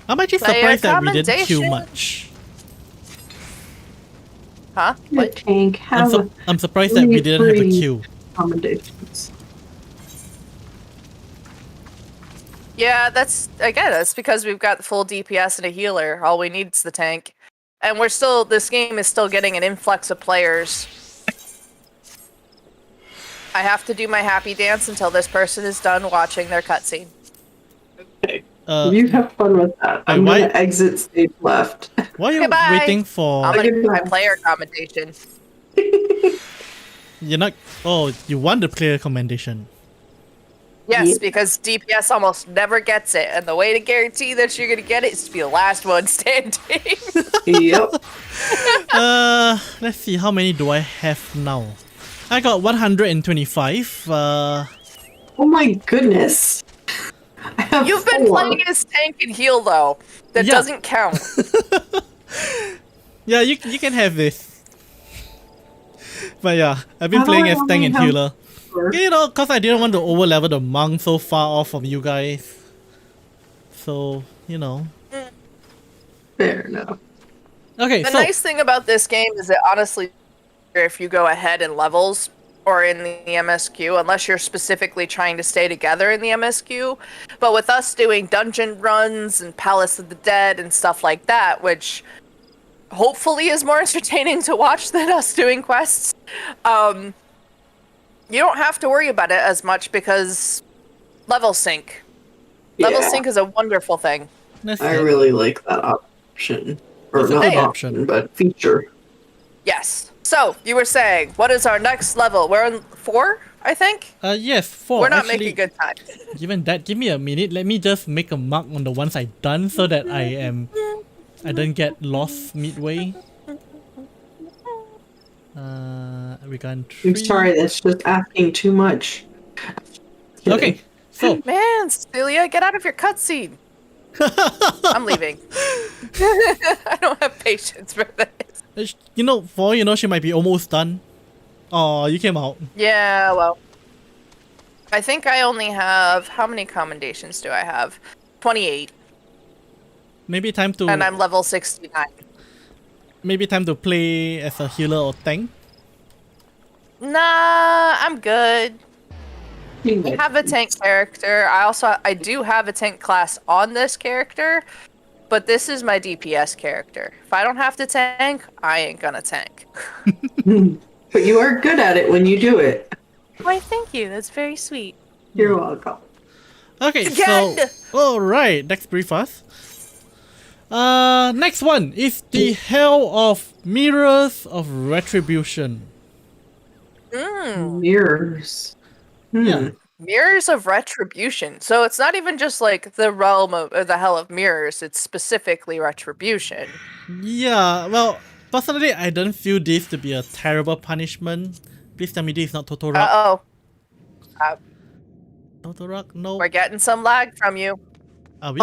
I'm actually Player surprised that we didn't queue commendation. much. Huh? The What? tank have I'm surprised that we didn't have a free queue. accommodations. Yeah, that's because we've got the full DPS and a healer. All we need is the tank. And this game is still getting an influx of players. I have to do my happy dance until this person is done watching their cutscene. Okay. You have fun with that. I'm why- gonna exit stage left. Why are you Goodbye. waiting for? I'm gonna do my Goodbye. player commendation. You're not. Oh, you want the player commendation. Yes, Yeah. because DPS almost never gets it, and the way to guarantee that you're gonna get it is to be the last one standing. Yep. Let's see. How many do I have now? I got 125. Oh my goodness. I have You've been 4. playing as tank and heal though. That Yeah. doesn't count. Yeah, you can have this. But yeah, I've been How do playing I as tank only and have healer. 4? You know, cause I didn't want to over level the monk so far off from you guys. So, you know. Fair enough. Okay, The so nice thing about this game is that honestly, if you go ahead in levels or in the MSQ, unless you're specifically trying to stay together in the MSQ, but with us doing dungeon runs and Palace of the Dead and stuff like that, which hopefully is more entertaining to watch than us doing quests, you don't have to worry about it as much because level sync. Level Yeah. sync is a wonderful thing. that's I it. really like that option. Or It's a not good option, option. but feature. Yes. So, you were saying, what is our next level? We're on 4, I think? Yes, 4. We're not Actually, making good time. given that, give me a minute. Let me just make a mark on the ones I've done so that I don't get lost midway. We got 3. I'm sorry, that's just asking too much. Kidding. Okay, so Man, Cecilia, get out of your cutscene. I'm leaving. I don't have patience for this. you know, for all you know, she might be almost done. Oh, you came out. Yeah, well. I think I only have... How many commendations do I have? 28. Maybe time to And I'm level 69. maybe time to play as a healer or tank. Nah, I'm good. You I have a tank character. I do have a tank class on this character, but this is my DPS character. If I don't have to tank, I ain't gonna tank. But you are good at it when you do it. Why, thank you. That's very sweet. You're welcome. Okay, Again! so alright, let's brief us. Next one is the Hell of Mirrors of Retribution. Mirrors. Yeah. Mirrors of Retribution. So it's not even just like the realm of or the hell of mirrors. It's specifically retribution. Yeah, well, personally, I don't feel this to be a terrible punishment. Please tell me this is not Totorak. Uh-oh. Totorak? No. We're getting some lag from you. Are we?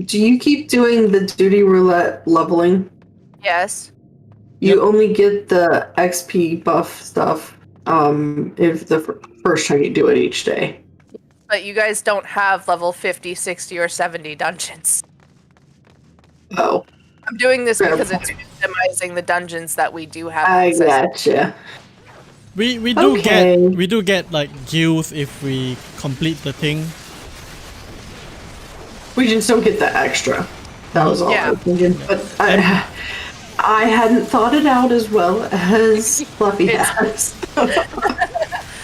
Do you keep doing the duty roulette leveling? Yes. You Yep. only get the XP buff stuff if the first time you do it each day. But you guys don't have level 50, 60, or 70 dungeons. Oh, I'm doing this Fair because it's point. minimizing the dungeons that we do have I access gotcha. we do okay. get like gills if we complete the thing. We just don't get the extra. That was all I Yeah. was thinking. But I hadn't thought it out as well as Fluffy has.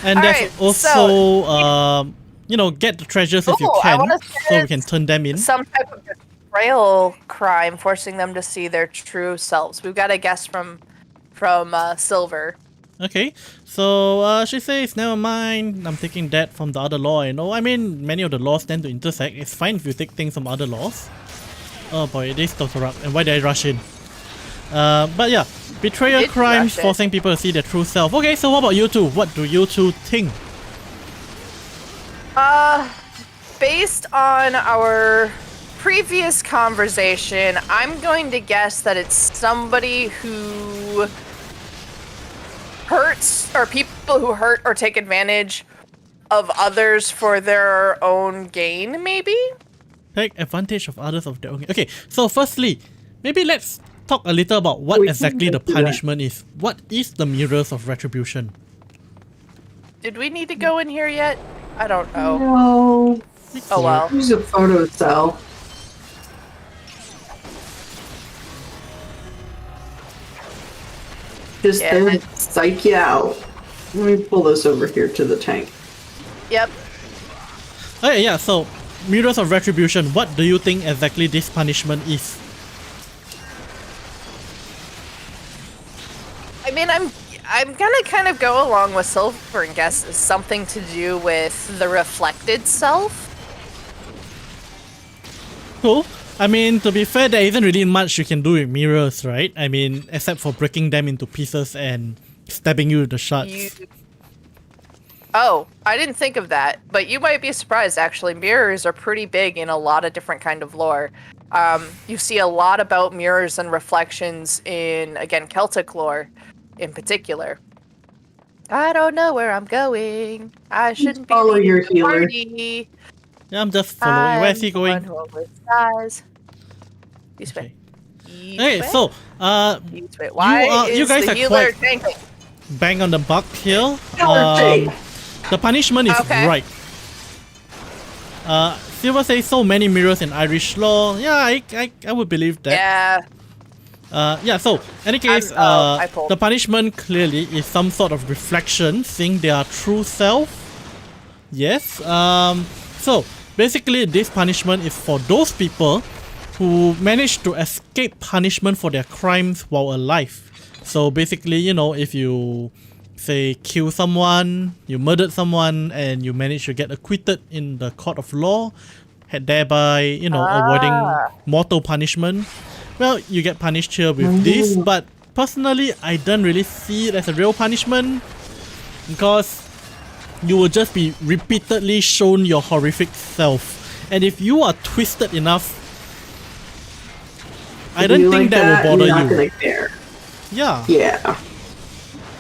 And All there's right, also you know, get the treasures if you Ooh, I can, wanna so we can turn them in. some type of betrayal crime, forcing them to see their true selves. We've got a guess from Silver. Okay, so she says, never mind, I'm taking that from the other law I know. I mean, many of the laws tend to intersect. It's fine if you take things from other laws. Oh boy, it is Totorak, and why did I rush in? But yeah, betrayal Did crimes, rush it. forcing people to see their true self. Okay, so what about you two? What do you two think? Based on our previous conversation, I'm going to guess that it's somebody who hurts, or people who hurt or take advantage of others for their own gain, maybe? Take advantage of others of their own. Okay, so firstly, maybe let's talk a little about what We can exactly the do that. punishment is. What is the Mirrors of Retribution? Did we need to go in here yet? I don't know. No. Oh well. Use a photo cell. Just Yeah. then psych you out. Let me pull this over here to the tank. Yep. Okay, yeah, so Mirrors of Retribution, what do you think exactly this punishment is? I mean, I'm gonna kind of go along with Silver and guess it's something to do with the reflected self. Cool. I mean, to be fair, there isn't really much you can do with mirrors, right? I mean, except for breaking them into pieces and stabbing you with the shards. Oh, I didn't think of that, but you might be surprised actually. Mirrors are pretty big in a lot of different kind of lore. You see a lot about mirrors and reflections in, again, Celtic lore in particular. I don't know where I'm going. I shouldn't be Follow leading your the healer. party. Yeah, I'm just following. Where's he I'm the one going? who always dies. This way. Okay. This Okay, way. so, This way. Why you is guys the are healer quite- tanking? bang on the buck here. Tank. The punishment is Okay. right. Silver says so many mirrors in Irish law. Yeah, I would believe that. Yeah. Yeah, so, any case, I pulled. the punishment clearly is some sort of reflection, seeing their true self. Yes, so, basically this punishment is for those people who manage to escape punishment for their crimes while alive. So basically, you know, if you, say, kill someone, you murdered someone, and you manage to get acquitted in the court of law, thereby, you know, avoiding mortal punishment, well, you get punished here with this, but personally, I don't really see it as a real punishment, because you will just be repeatedly shown your horrific self. And if you are twisted enough, I If don't you think like that will you're bother not you. gonna care. Yeah. Yeah.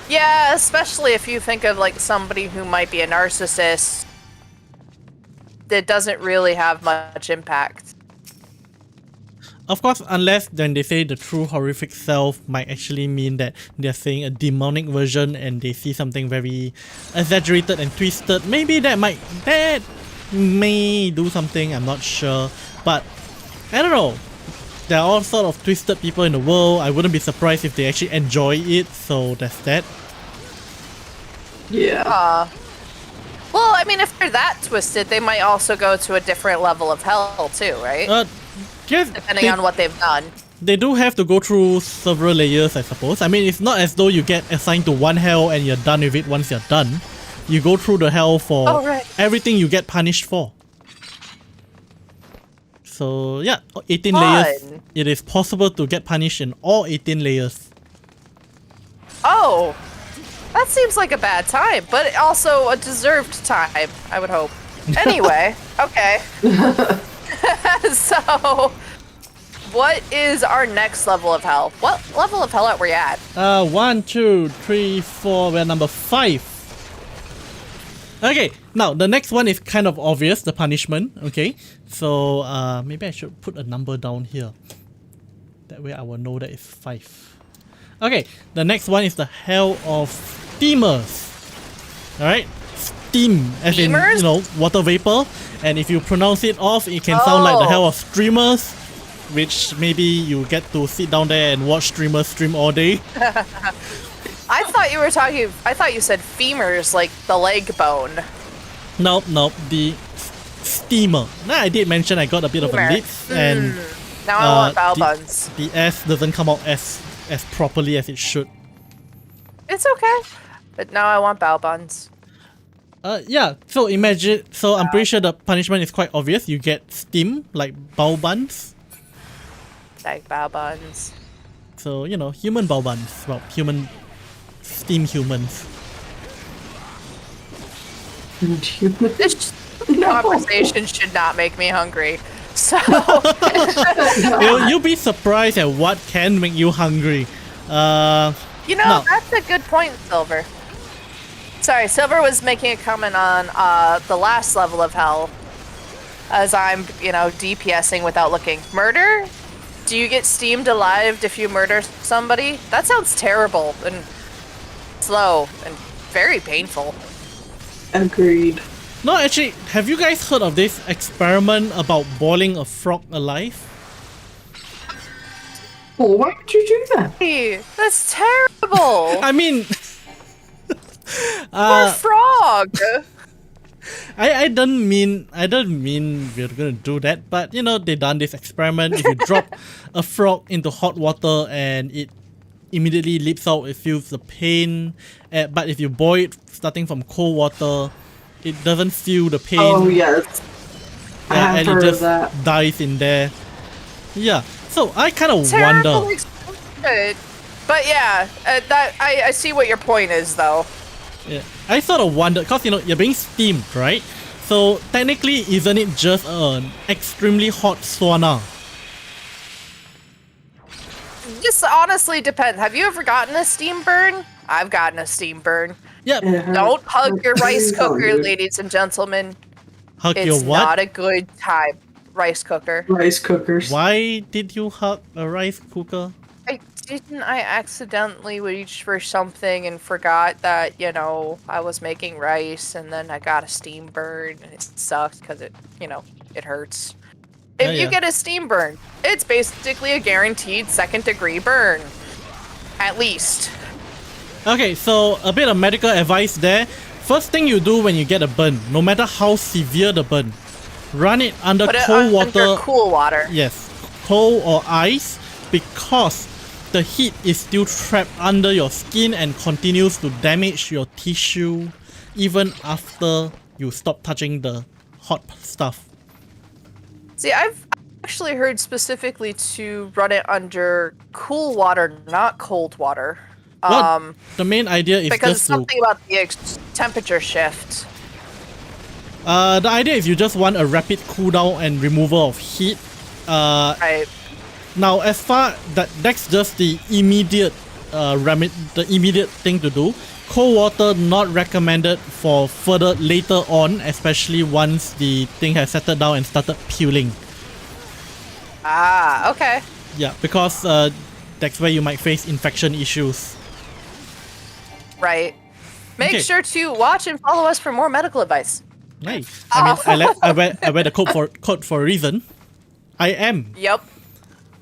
Yeah, especially if you think of like somebody who might be a narcissist that doesn't really have much impact. Of course, unless when they say the true horrific self might actually mean that they're saying a demonic version and they see something very exaggerated and twisted. Maybe that may do something, I'm not sure. But, I don't know. There are all sort of twisted people in the world. I wouldn't be surprised if they actually enjoy it, so that's that. Yeah. Well, I mean, if they're that twisted, they might also go to a different level of hell too, right? Yes, Depending on what they've done. they do have to go through several layers, I suppose. I mean, it's not as though you get assigned to one hell and you're done with it once you're done. You go through the hell for Oh, right. everything you get punished for. So yeah, 18 Fun. layers. It is possible to get punished in all 18 layers. Oh, that seems like a bad time, but also a deserved time, I would hope. Anyway, okay. So, what is our next level of hell? What level of hell are we at? 1, 2, 3, 4, we're number 5. Okay, now the next one is kind of obvious, the punishment, okay? So, maybe I should put a number down here. That way I will know that it's 5. Okay, the next one is the Hell of Steamers. Alright? Steam, as Steamers? in, you know, water vapor. And if you pronounce it off, it can sound like the Hell of Streamers, which maybe you get to sit down there and watch streamers stream all day. I thought you said femurs, like the leg bone. No, the steamer. Now I did mention I got a bit of a Steamer. lips, and Now I want bow buns. the S doesn't come out as properly as it should. It's okay, but now I want bow buns. Yeah. So imagine. So I'm pretty sure the punishment is quite obvious. You get steam like bao buns. Like bow buns. So you know, human bao buns. Well, steam humans. It's conversation should not make me hungry. So You'll be surprised at what can make you hungry. you know, No. that's a good point, Silver. Sorry, Silver was making a comment on the last level of hell. As I'm, DPSing without looking. Murder? Do you get steamed alive if you murder somebody? That sounds terrible and slow and very painful. Agreed. No, actually, have you guys heard of this experiment about boiling a frog alive? Well, why would you do that? Hey, that's terrible. I mean, Poor frog. I don't mean we're gonna do that, but they done this experiment. If you drop a frog into hot water and it immediately leaps out, it feels the pain. But if you boil it starting from cold water, it doesn't feel the pain. Oh yes, I have and heard it of just that. dies in there. Yeah. So I kind of Terrible wonder. experiment. But yeah, I see what your point is, though. Yeah, I sort of wonder because you're being steamed, right? So technically, isn't it just an extremely hot sauna? This honestly depends. Have you ever gotten a steam burn? I've gotten a steam burn. Yeah. Don't hug your rice cooker, dude. ladies and gentlemen. Hug your It's what? not a good time. Rice cooker. Rice cookers. Why did you hug a rice cooker? I accidentally reached for something and forgot that, I was making rice and then I got a steam burn and it sucked because it hurts. If Yeah. you get a steam burn, it's basically a guaranteed 2nd-degree burn. At least. Okay, so a bit of medical advice there. First thing you do when you get a burn, no matter how severe the burn, run it under Put it cold water. under cool water. Yes, cold or ice, because the heat is still trapped under your skin and continues to damage your tissue even after you stop touching the hot stuff. See, I've actually heard specifically to run it under cool water, not cold water. Well, the main idea is Because just it's to... something about the temperature shift. The idea is you just want a rapid cooldown and removal of heat. Right. Now, as far that's just the immediate the immediate thing to do. Cold water not recommended for further later on, especially once the thing has settled down and started peeling. Ah, okay. Yeah, because that's where you might face infection issues. Right. Make Okay. sure to watch and follow us for more medical advice. Nice. I mean, I wear the coat for a reason. I am Yep.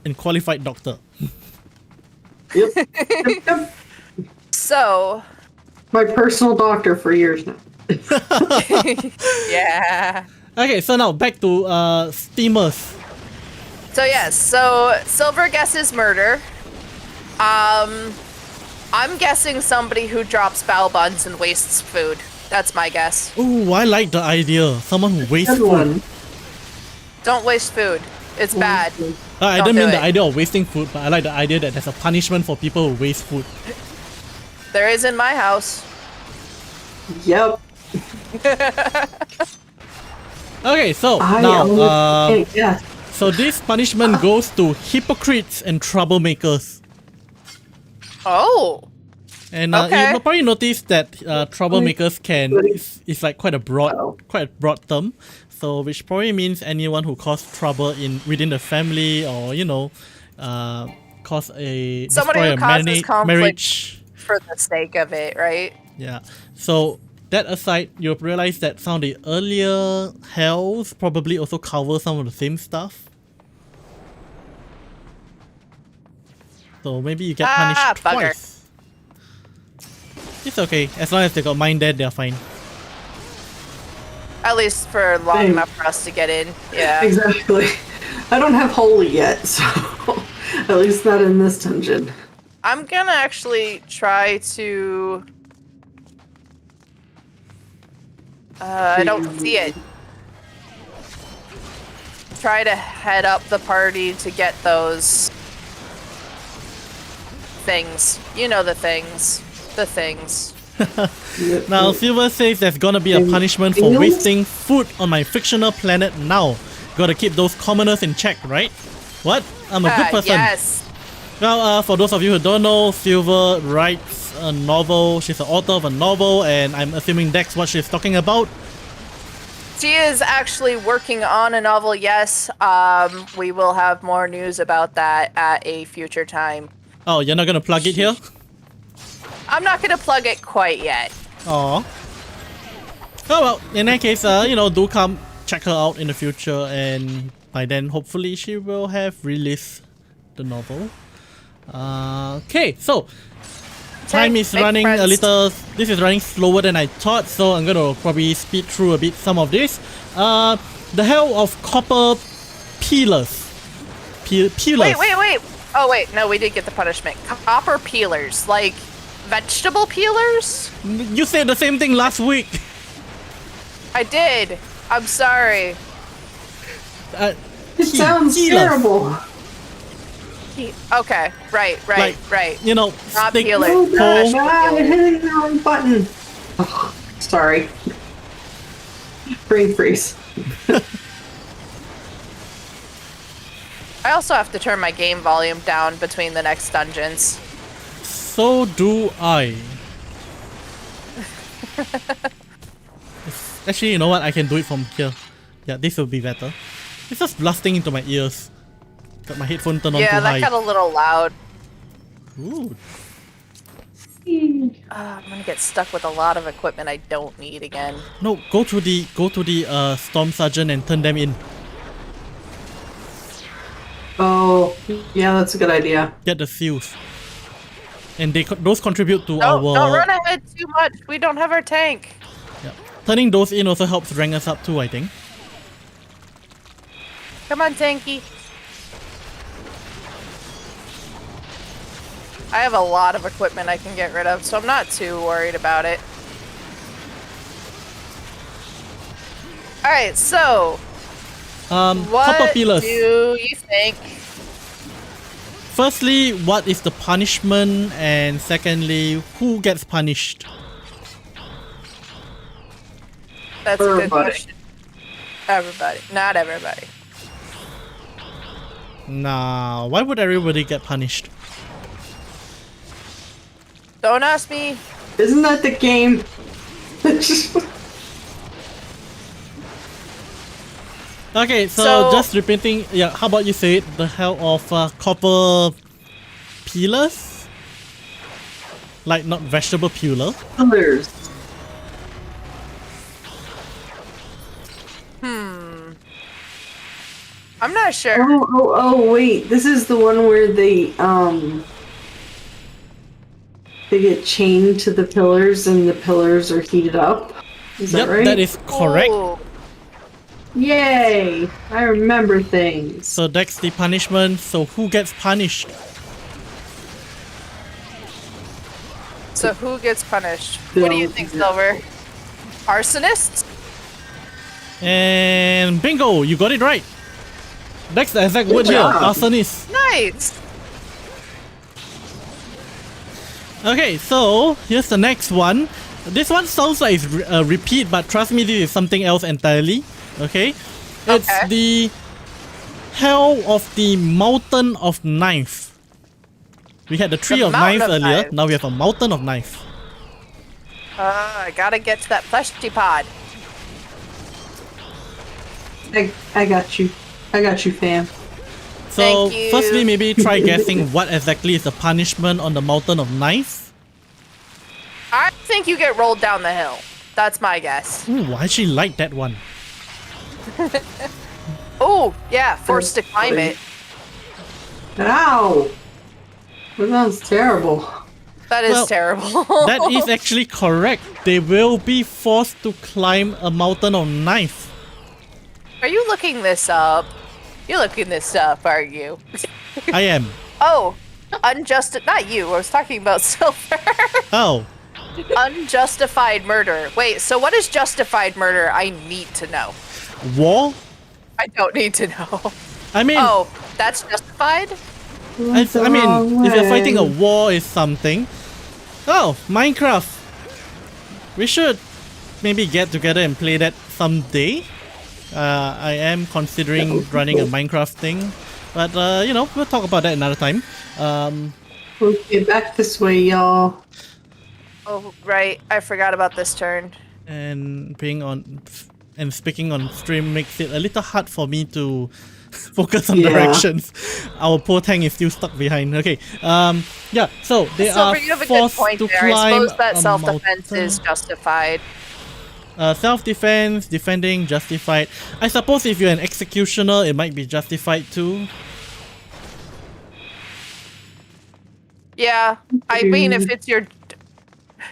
a qualified doctor. Yep. Yep. So, My personal doctor for years now. yeah. Okay, so now back to steamers. So yes, so Silver guesses murder. I'm guessing somebody who drops bao buns and wastes food. That's my guess. Ooh, I like the idea. Someone who wastes Good food. one. Don't waste food. It's bad. I Don't don't do mean the it. idea of wasting food, but I like the idea that there's a punishment for people who waste food. There is in my house. Yep. Okay, so I now, always think, yeah. so this punishment goes to hypocrites and troublemakers. Oh. And Okay. you probably noticed that troublemakers is like quite a broad term. So which probably means anyone who caused trouble within the family, or cause a Somebody destroy who a causes conflict. marriage. For the sake of it, right? Yeah. So that aside, you'll realize that some of the earlier hells probably also cover some of the same stuff. So maybe you get punished bugger. twice. It's okay, as long as they got mine dead, they're fine. At least for long Same. enough for us to get in. Yeah. Exactly. I don't have holy yet, so at least not in this dungeon. I'm gonna actually try to... I don't see it. Try to head up the party to get those things. You know the things. The things. Now, Silver says there's gonna be a punishment for wasting food on my fictional planet now. Gotta keep those commoners in check, right? What? I'm a good person. Yes. Well, for those of you who don't know, Silver writes a novel. She's the author of a novel, and I'm assuming that's what she's talking about. She is actually working on a novel, yes. We will have more news about that at a future time. Oh, you're not gonna plug it here? I'm not gonna plug it quite yet. Aw. Oh well, in that case, do come check her out in the future, and by then, hopefully, she will have released the novel. Okay, so time is running a little. This is running slower than I thought, so I'm gonna probably speed through a bit some of this. The hell of copper peelers. Peelers. Wait. Oh wait, no, we did get the punishment. Copper peelers, like vegetable peelers? You said the same thing last week. I did. I'm sorry. It sounds terrible. Okay, right. You know, not stick peelers. Oh pole. god, I'm hitting the wrong button. Oh, sorry. Brain freeze. I also have to turn my game volume down between the next dungeons. So do I. Actually, you know what? I can do it from here. Yeah, this will be better. It's just blasting into my ears. Got my headphone turned on too high. Yeah, that got a little loud. Ooh. I'm gonna get stuck with a lot of equipment I don't need again. No, go to the Storm Sergeant and turn them in. Oh, yeah, that's a good idea. Get the seals. And those contribute to Don't our... run ahead too much. We don't have our tank. Yeah. Turning those in also helps rank us up too, I think. Come on, tanky. I have a lot of equipment I can get rid of, so I'm not too worried about it. Alright, so... copper peelers. What do you think? Firstly, what is the punishment? And secondly, who gets punished? That's a good Everybody. question. Everybody. Not everybody. Nah, why would everybody get punished? Don't ask me. Isn't that the game? Okay, so just repeating, yeah, how about you say it? The hell of copper peelers? Like, not vegetable peeler. Colors. I'm not sure. Oh, wait. This is the one where they get chained to the pillars and the pillars are heated up. Is that right? That is correct. Ooh. Yay! I remember things. So that's the punishment. So who gets punished? So who gets punished? What do you think, Silver? Arsonists? And bingo, you got it right. That's the exact word here, job. arsonist. Nice! Okay, so here's the next one. This one sounds like it's a repeat, but trust me, this is something else entirely. Okay? It's Okay. the Hell of the Mountain of Knife. We had the Tree of Mountain Knives of earlier, Knives. now we have a Mountain of Knife. I gotta get to that fleshy pod. I got you. I got you, fam. So, Thank you. firstly, maybe try guessing what exactly is the punishment on the Mountain of Knife. I think you get rolled down the hill. That's my guess. Ooh, I actually like that one. Oh, yeah, forced to climb it. Ow! That sounds terrible. That is Well, terrible. That is actually correct. They will be forced to climb a mountain of knife. Are you looking this up? You're looking this up, are you? I am. Oh, not you. I was talking about Silver. Oh, Unjustified murder. Wait, so what is justified murder? I need to know. war? I don't need to know. I mean, Oh, that's justified? I mean, if you're fighting a war is something. Oh, Minecraft. We should maybe get together and play that someday. I am considering running a Minecraft thing, but you know, we'll talk about that another time. Okay, back this way, y'all. Oh, right. I forgot about this turn. And speaking on stream makes it a little hard for me to focus on directions. Our poor tank is still stuck behind. Okay. Yeah. So they are Silver, you have a good forced point to there. I climb suppose that a self-defense mountain. is justified. Self-defense, defending, justified. I suppose if you're an executioner, it might be justified too. Yeah. I mean, if it's your...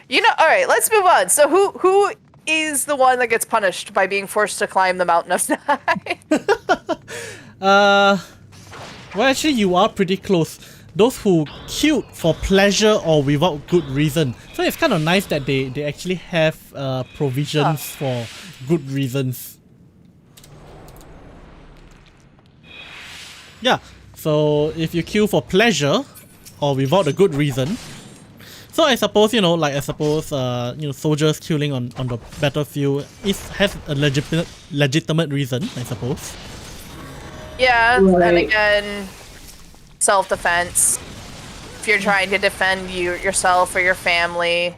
You know, alright, let's move on. So who is the one that gets punished by being forced to climb the Mountain of Night? Well, actually, you are pretty close. Those who killed for pleasure or without good reason. So it's kind of nice that they actually have provisions for good reasons. Yeah, so if you kill for pleasure or without a good reason. So I suppose, you know, you know, soldiers killing on the battlefield has a legitimate reason, I suppose. Yeah, and Right. again, self-defense. If you're trying to defend yourself or your family.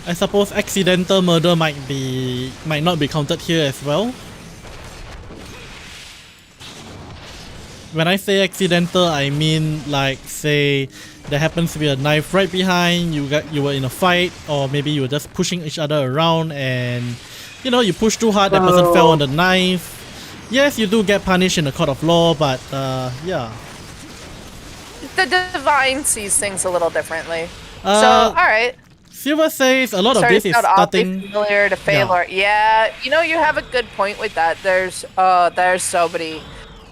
I suppose accidental murder might not be counted here as well. When I say accidental, I mean like, say there happens to be a knife right behind you were in a fight, or maybe you were just pushing each other around and you know, you push too hard, that person fell on the knife. Yes, you do get punished in the court of law, but yeah. The Divine sees things a little differently. So, Uh, alright. Silver says a lot of this is Starting out oddly starting. familiar to Phalor. Yeah, you know, you have a good point with that. There's so many,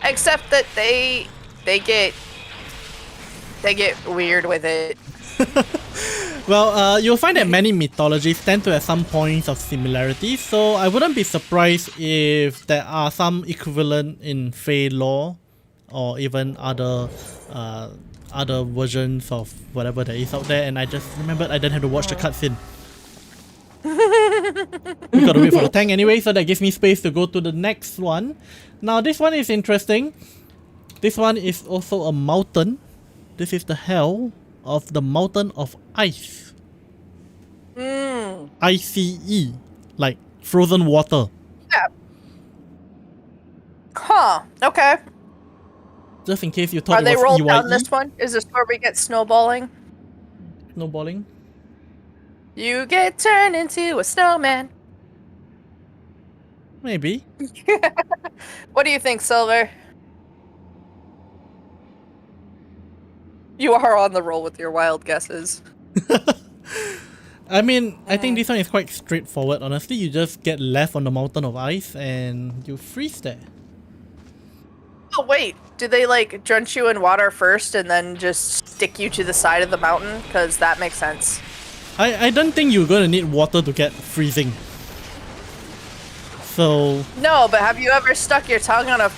except that they get weird with it. Well, you'll find that many mythologies tend to have some points of similarity, so I wouldn't be surprised if there are some equivalent in Fey lore, or even other versions of whatever there is out there, and I just remembered I didn't have to watch the cutscene. We gotta wait for the tank anyway, so that gives me space to go to the next one. Now this one is interesting. This one is also a mountain. This is the hell of the Mountain of Ice. ICE, like frozen water. Yeah. Huh. Okay. Just in case you thought Are they it was rolled EYE. down this one? Is this where we get snowballing? Snowballing. You get turned into a snowman. Maybe. What do you think, Silver? You are on the roll with your wild guesses. I mean, I think this one is quite straightforward. Honestly, you just get left on the Mountain of Ice and you freeze there. Oh wait, do they like drench you in water first and then just stick you to the side of the mountain? Because that makes sense. I don't think you're gonna need water to get freezing. So No, but have you ever stuck your tongue on a...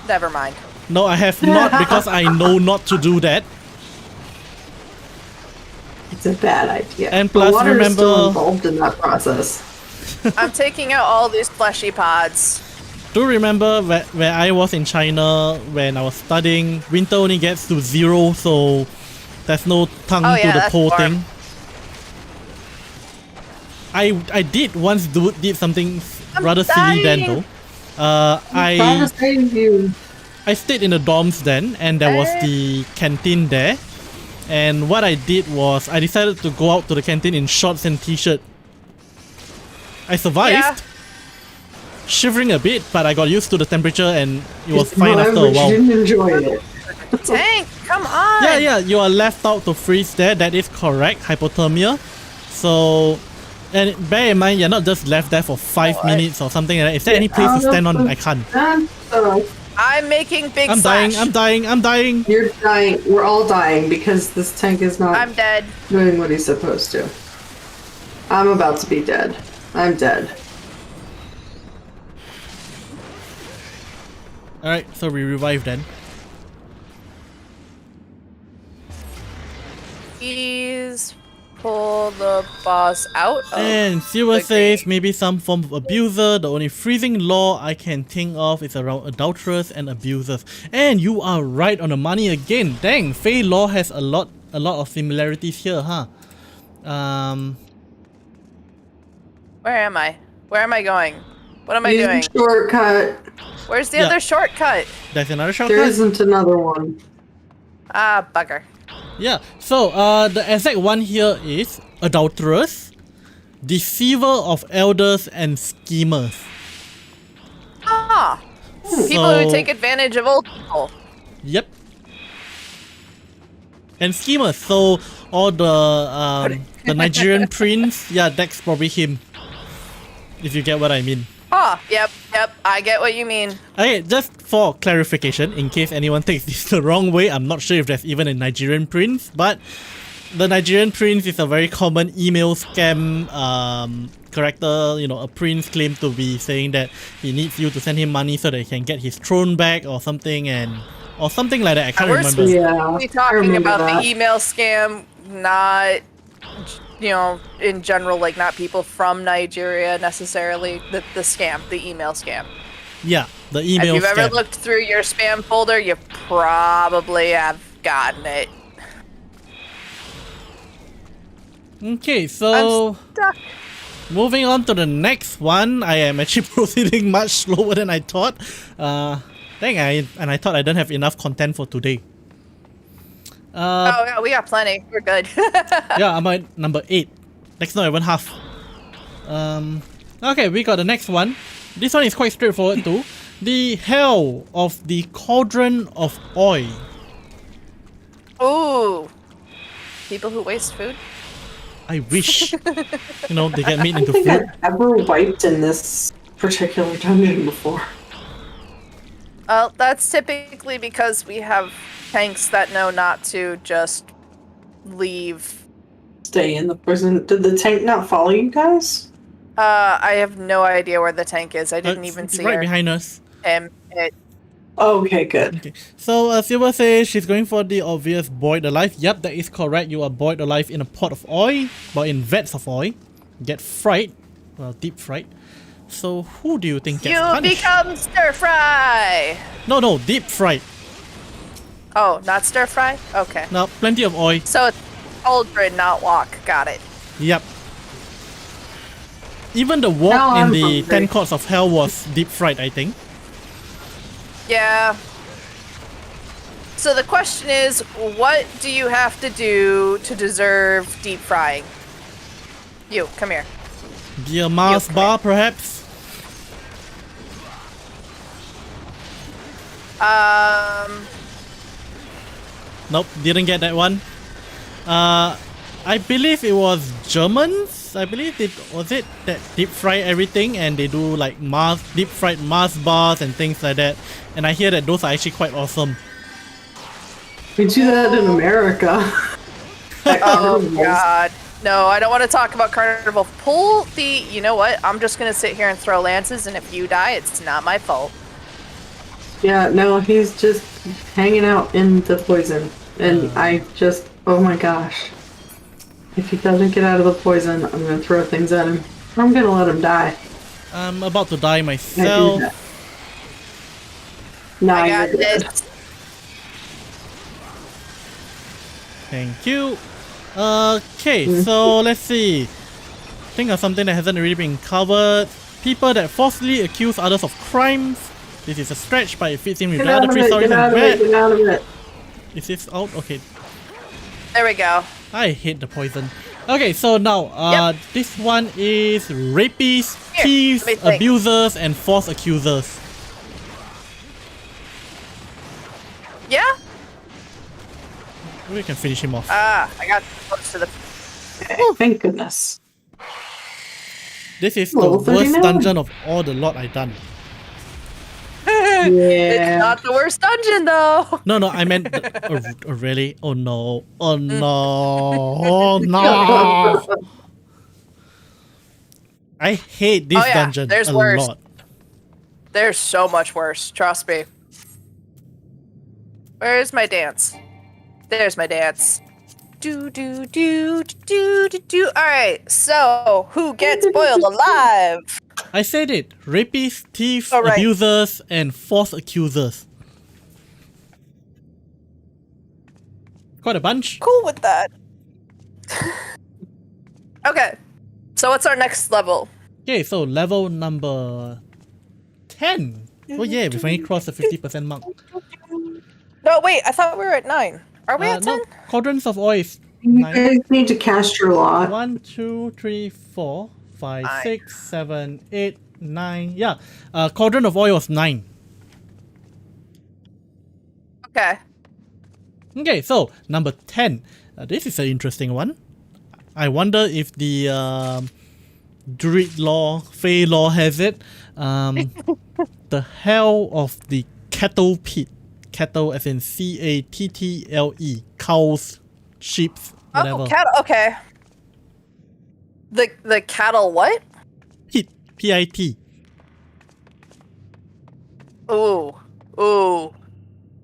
Never mind. no, I have not, because I know not to do that. It's a bad idea. And The plus, water is still remember- involved in that process. I'm taking out all these fleshy pods. Do remember where I was in China when I was studying, winter only gets to 0, so there's no tongue Oh, to yeah, the that's pole warm. thing. I did once did something rather silly then dying. though. Trying to save you. I stayed in the dorms then, and there was the canteen there. And what I did was I decided to go out to the canteen in shorts and t-shirt. I survived, Yeah. shivering a bit, but I got used to the temperature and it was fine No, after a but while. You didn't enjoy it. Tank, come on! Yeah, you are left out to freeze there. That is correct, hypothermia. So, and bear in mind, you're not just left there for 5 minutes or something like that. Is there any place to stand on? I can't. I'm making big I'm dying, slash. I'm dying. You're dying. We're all dying because this tank is not I'm dead. doing what he's supposed to. I'm about to be dead. I'm dead. Alright, so we revive then. He's pull the boss out of And Silver the says game. maybe some form of abuser. The only freezing law I can think of is around adulterers and abusers. And you are right on the money again. Dang, Fey law has a lot of similarities here, huh? Where am I? Where am I going? What am I Use doing? a shortcut. Where's the Yeah. other shortcut? There's another There shortcut. isn't another one. Ah, bugger. Yeah. So the exact one here is adulterers, deceiver of elders, and schemers. Ah, people who So- take advantage of old people. Yep. And schemers. So all the Nigerian prince. Yeah, that's probably him. If you get what I mean. Ah, yep, I get what you mean. Okay, just for clarification, in case anyone takes this the wrong way, I'm not sure if there's even a Nigerian prince, but the Nigerian prince is a very common email scam character. You know, a prince claimed to be saying that he needs you to send him money so that he can get his throne back or something, or something like that. I can't We're remember. Yeah. We I talking remember about that. the email scam, not, in general, like not people from Nigeria necessarily. The scam, the email scam. Yeah, the If email you've ever scam. looked through your spam folder, you probably have gotten it. Okay, so Stuck. moving on to the next one. I am actually proceeding much slower than I thought. I thought I don't have enough content for today. Oh yeah, we got plenty. We're good. Yeah, I'm at number 8. That's not even half. Okay, we got the next one. This one is quite straightforward too. The Hell of the Cauldron of Oil. Ooh, people who waste food. I wish, they get made I into don't think food. I've ever wiped in this particular dungeon before. Well, that's typically because we have tanks that know not to just leave. Stay in the prison. Did the tank not follow you guys? I have no idea where the tank is. I didn't even It's see right her. behind us. Okay, good. Okay, so Silver says she's going for the obvious boiled alive. Yep, that is correct. You are boiled alive in a pot of oil, but in vats of oil. Get fried, well, deep fried. So who do you think gets You punished? become stir fry. No, deep fried. Oh, not stir fry. Okay. Now, plenty of oil. So it's cauldron, not wok. Got it. Yep. Even the wok Now in I'm the hungry. 10 Courts of Hell was deep fried, I think. Yeah. So the question is, what do you have to do to deserve deep frying? You, come here. Be a Mars Okay. bar, perhaps? Nope, didn't get that one. I believe it was Germans. I believe was it that deep fry everything and they do like deep fried Mars bars and things like that. And I hear that those are actually quite awesome. We do that in America. At Oh carnivals. God. No, I don't want to talk about carnival. Pull the. You know what? I'm just gonna sit here and throw lances, and if you die, it's not my fault. Yeah, no, he's just hanging out in the poison. And I just, oh my gosh. If he doesn't get out of the poison, I'm gonna throw things at him. Or I'm gonna let him die. I'm about to die I do myself. that. Nah, I got you're good. this. Thank you. Okay, so let's see. Think of something that hasn't really been covered. People that falsely accuse others of crimes. This is a stretch, but it fits in with Get the out other of three it, stories get out in of it, red. get out of it. Is this out? Okay. There we go. I hate the poison. Okay, so now, this one is rapists, Here, thieves, let me think. abusers, and false accusers. Yeah. We can finish him off. Ah, I got close to the. Okay, thank goodness. This is the level worst 39. dungeon of all the lot I done. It's Yeah. not the worst dungeon though. No, I meant really. Oh no! Oh no! Oh no! I hate this Oh, yeah, dungeon there's a worse. lot. There's so much worse. Trust me. Where is my dance? There's my dance. Alright, so who gets boiled alive? I said it. Rapists, thieves, All right. abusers, and false accusers. Quite a bunch. Cool with that. Okay, so what's our next level? Okay, so level number 10. Oh yeah, we finally crossed the 50% mark. No, wait, I thought we were at 9. Are we at 10? No, Quadrants of Oil is You 9. guys need to cast your lot. 1, 2, 3, 4, 5, Nine. 6, 7, 8, 9. Yeah, Quadrant of Oil was 9. Okay. Okay, so number 10. This is an interesting one. I wonder if the Druid law, Fey law has it. The hell of the cattle pit. Cattle as in C-A-T-T-L-E. Cows, sheep, whatever. Oh, cattle. Okay. The cattle what? Pit. P-I-T. Ooh.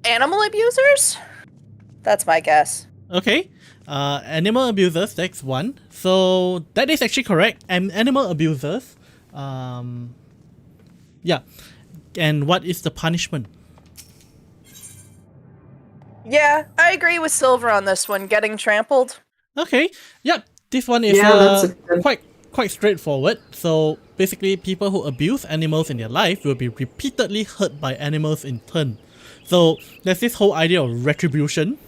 Animal abusers? That's my guess. Okay. Animal abusers, that's one. So that is actually correct. And animal abusers. Yeah. And what is the punishment? Yeah, I agree with Silver on this one. Getting trampled. Okay. Yep. This one is Yeah, that's a good- quite straightforward. So basically, people who abuse animals in their life will be repeatedly hurt by animals in turn. So there's this whole idea of retribution.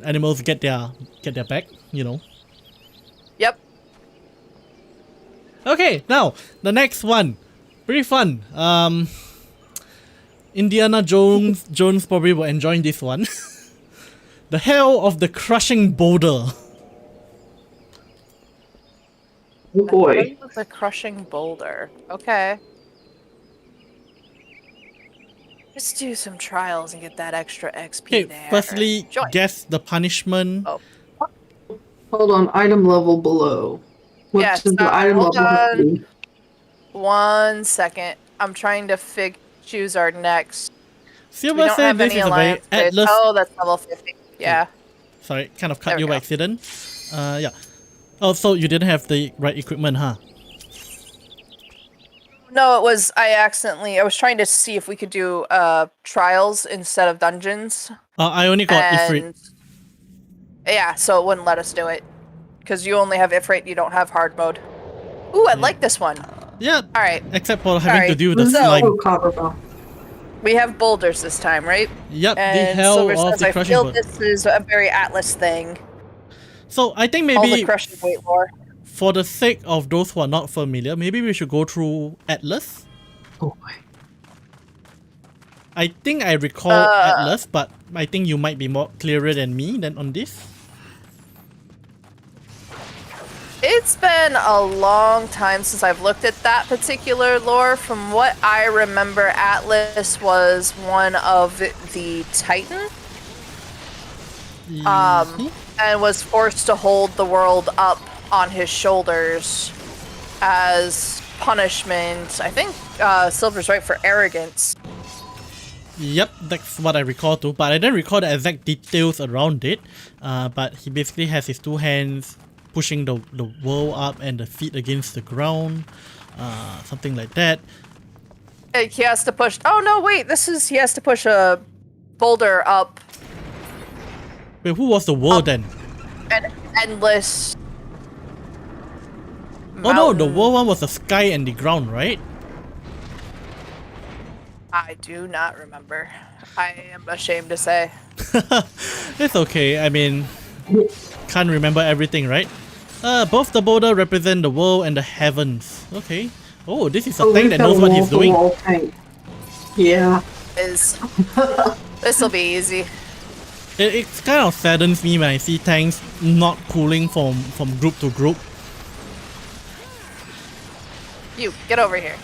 Animals get their back, you know. Yep. Okay, now the next one, pretty fun. Indiana Jones probably will enjoy this one. The Hell of the Crushing Boulder. Oh boy. The crushing boulder. Okay. Let's do some trials and get that extra XP Okay, there. firstly, Join. guess the punishment. Oh. Hold on, item level below. What Yes, does the item hold level have to on. be? 1 second. I'm trying to choose our next. We Silver don't said have this any is a very alliances. Atlas. Oh, that's level 50. Yeah. Sorry, kind of cut There we you by go. accident. Yeah. Oh, so you didn't have the right equipment, huh? No, it was I was trying to see if we could do trials instead of dungeons. I only got Ifrit. And yeah, so it wouldn't let us do it. Because you only have Ifrit, you don't have hard mode. Ooh, I like this one. Yeah, Alright. except for having to Alright, deal with the so- slime. Oh, copper bow. We have boulders this time, right? Yep, the And hell Silver of says, the I crushing feel boulder. this is a very Atlas thing. So I think All the maybe crushing weight lore. for the sake of those who are not familiar, maybe we should go through Atlas. Oh boy. I think I recall Atlas, but I think you might be more clearer than me than on this. It's been a long time since I've looked at that particular lore. From what I remember, Atlas was one of the Titan, Mhm. and was forced to hold the world up on his shoulders as punishment. I think Silver's right for arrogance. Yep, that's what I recall too, but I don't recall the exact details around it. But he basically has his two hands pushing the world up and the feet against the ground, something like that. He has to push. Oh no, wait! He has to push a boulder up Wait, who was the world then? an endless. Oh no, the mountain. world one was the sky and the ground, right? I do not remember. I am ashamed to say. It's okay, I mean, can't remember everything, right? Both the boulder represent the world and the heavens. Okay. Oh, this is a tank that knows what he's doing. wall-to-wall tank. Yeah. This will be easy. It kind of saddens me when I see tanks not pulling from group to group. You get over here.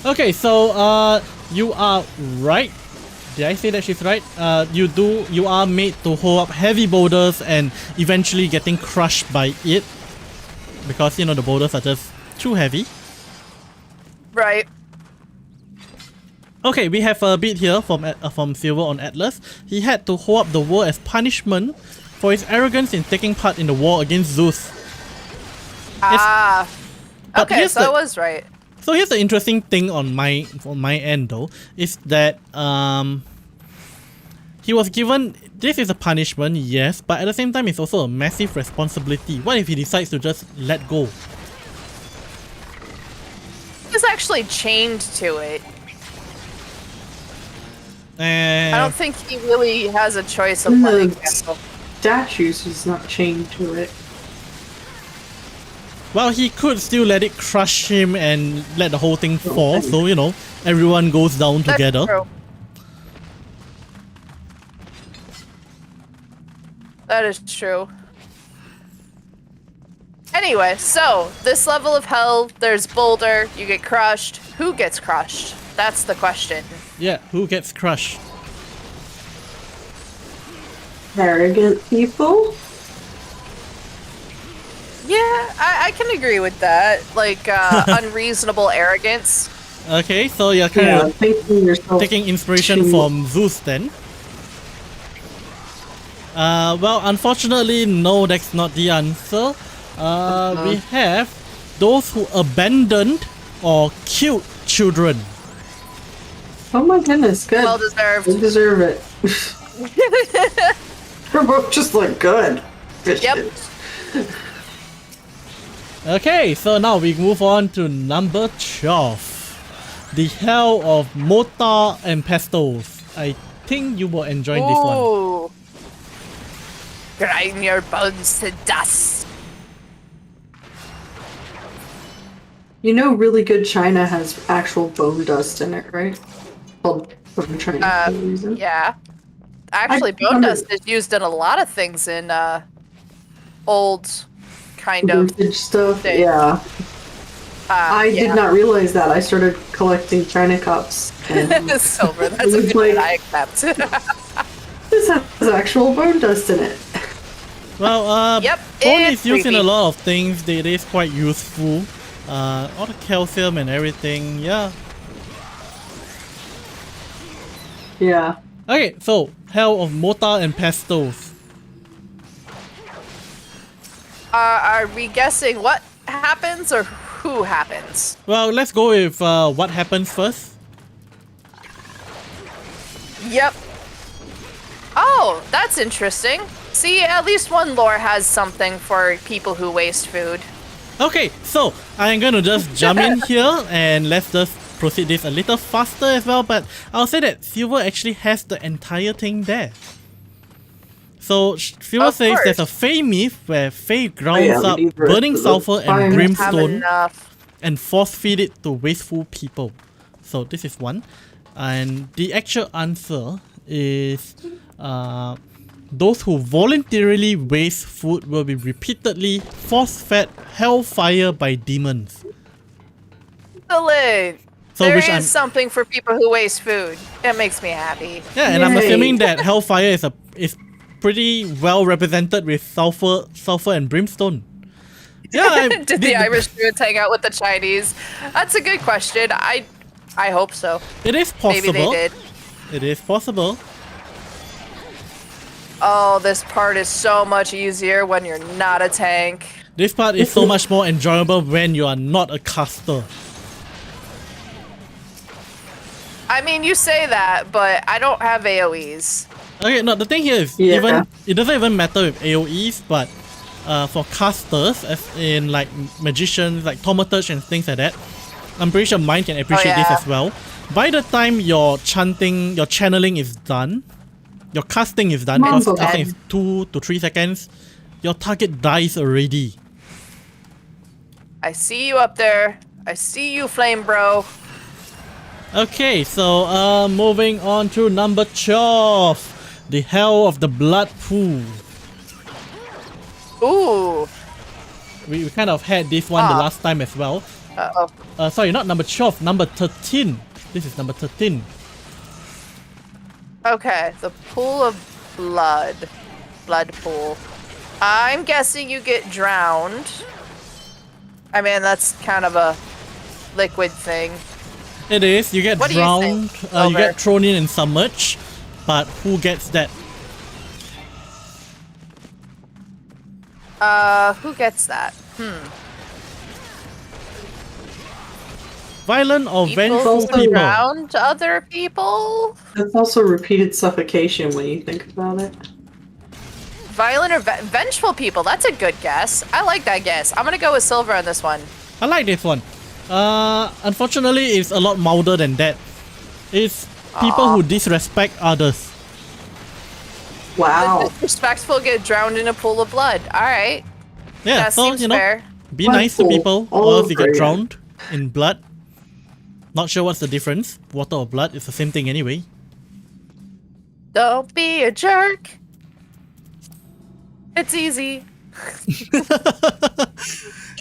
Okay, so you are right. Did I say that she's right? You are made to hold up heavy boulders and eventually getting crushed by it because you know the boulders are just too heavy. Right. Okay, we have a bit here from Silver on Atlas. He had to hold up the world as punishment for his arrogance in taking part in the war against Zeus. Ah. But Okay, here's so the- I was right. So here's the interesting thing on my end though, is that he was given, this is a punishment, yes, but at the same time it's also a massive responsibility. What if he decides to just let go? He's actually chained to it. I Uh, don't think he really has a choice of In letting the go. statues, he's not chained to it. well, he could still let it crush him and let the whole thing fall, so you know, everyone goes down That's together. true. That is true. Anyway, so this level of hell, there's Boulder, you get crushed. Who gets crushed? That's the question. Yeah, who gets crushed? Arrogant people? Yeah, I can agree with that. Like, unreasonable arrogance. Okay, so you're kind Yeah, of thinking yourself taking inspiration too- from Zeus then. Well, unfortunately, no, that's not the answer. We have those who abandoned or killed children. Oh my goodness, good. Well deserved. They deserve it. We're both just like good. Yep. Okay, so now we move on to number 12. The Hell of Mortar and Pestles. I think you will enjoy this one. Ooh. Grind your bones to dust. You know, really good china has actual bone dust in it, right? Called bone china for a reason. Yeah. Actually, I bone remember- dust is used in a lot of things in old kind of. Vintage stuff. thing. Yeah. I yeah. did not realize that. I started collecting china cups. And Silver. That's a It's good like- I accept. this has actual bone dust in it. Well, Yep, bone it's is used in a creepy. lot of things. It is quite useful. All the calcium and everything, yeah. Yeah. Okay, so Hell of Mortar and Pestles. Are we guessing what happens or who happens? Well, let's go with what happens first. Yep. Oh, that's interesting. See, at least one lore has something for people who waste food. Okay, so I'm gonna just jump in here and let's just proceed this a little faster as well, but I'll say that Silver actually has the entire thing there. So Silver Of says course. there's a Fey myth where Fey grounds yeah, we up need the rest burning of the sulfur and fire. Have brimstone enough. and force feed it to wasteful people. So this is one. And the actual answer is those who voluntarily waste food will be repeatedly force-fed hellfire by demons. Excellent. So There which is I'm something for people who waste food. It makes me happy. yeah, and I'm Yay. assuming that hellfire is pretty well represented with sulfur and brimstone. Yeah, Did the Irish Druids hang out with the Chinese? That's a good question. I hope so. It is Maybe possible. they did. It is possible. Oh, this part is so much easier when you're not a tank. This part is so much more enjoyable when you are not a caster. I mean, you say that, but I don't have AoEs. Okay, no, the thing here is Yeah. even it doesn't even matter with AoEs, but for casters, as in like magicians, like thaumaturge and things like that, I'm pretty sure mine can appreciate this yeah. as well. By the time your chanting, your channeling is done, your casting is done, because Mumble casting dead. is 2 to 3 seconds, your target dies already. I see you up there. I see you, Flame Bro. Okay, so moving on to number 12, the Hell of the Blood Pool. Ooh. We kind of had this one the Ah. last time as well. Uh-oh. Sorry, not number 12, number 13. This is number 13. Okay, the pool of blood. Blood pool. I'm guessing you get drowned. I mean, that's kind of a liquid thing. It is, you get What do you drowned, think, you Silver? get thrown in and submerged, but who gets that? Who gets that? Violent or People vengeful who people. drowned other people? That's also repeated suffocation when you think about it. Violent or vengeful people? That's a good guess. I like that guess. I'm gonna go with Silver on this one. I like this one. Unfortunately, it's a lot milder than that. It's people who disrespect others. Wow. The disrespectful get drowned in a pool of blood. Alright. Yeah, That so, seems you know, fair. be nice to Wonderful. people All or else you get over, yeah. drowned in blood. Not sure what's the difference. Water or blood, it's the same thing anyway. Don't be a jerk. It's easy.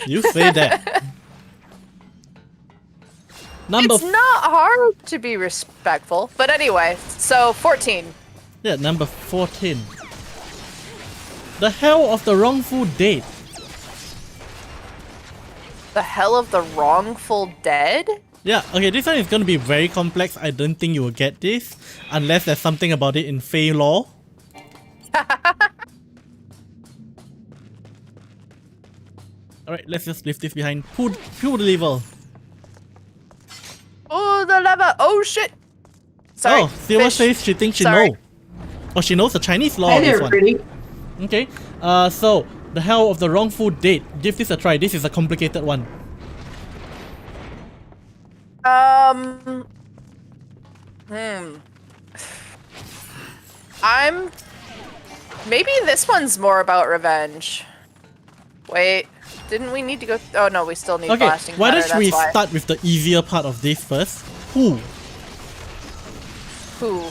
You say that. Number It's not hard to be respectful. But anyway, so 14. Yeah, number 14. The hell of the wrongful deed. The hell of the wrongful dead? Yeah, okay, this one is gonna be very complex. I don't think you will get this unless there's something about it in Fey lore. Alright, let's just leave this behind. Who the level? Oh, the lava. Oh, shit. Sorry. Oh, Silver fish. says she thinks she Sorry. know. Oh, she knows the Chinese law Hey of this there, one. pretty. Okay, so the hell of the wrongful deed. Give this a try. This is a complicated one. Maybe this one's more about revenge. Wait, didn't we need to go? Oh no, we still need Okay, blasting why powder, don't we that's why. start with the easier part of this first? Who? Who?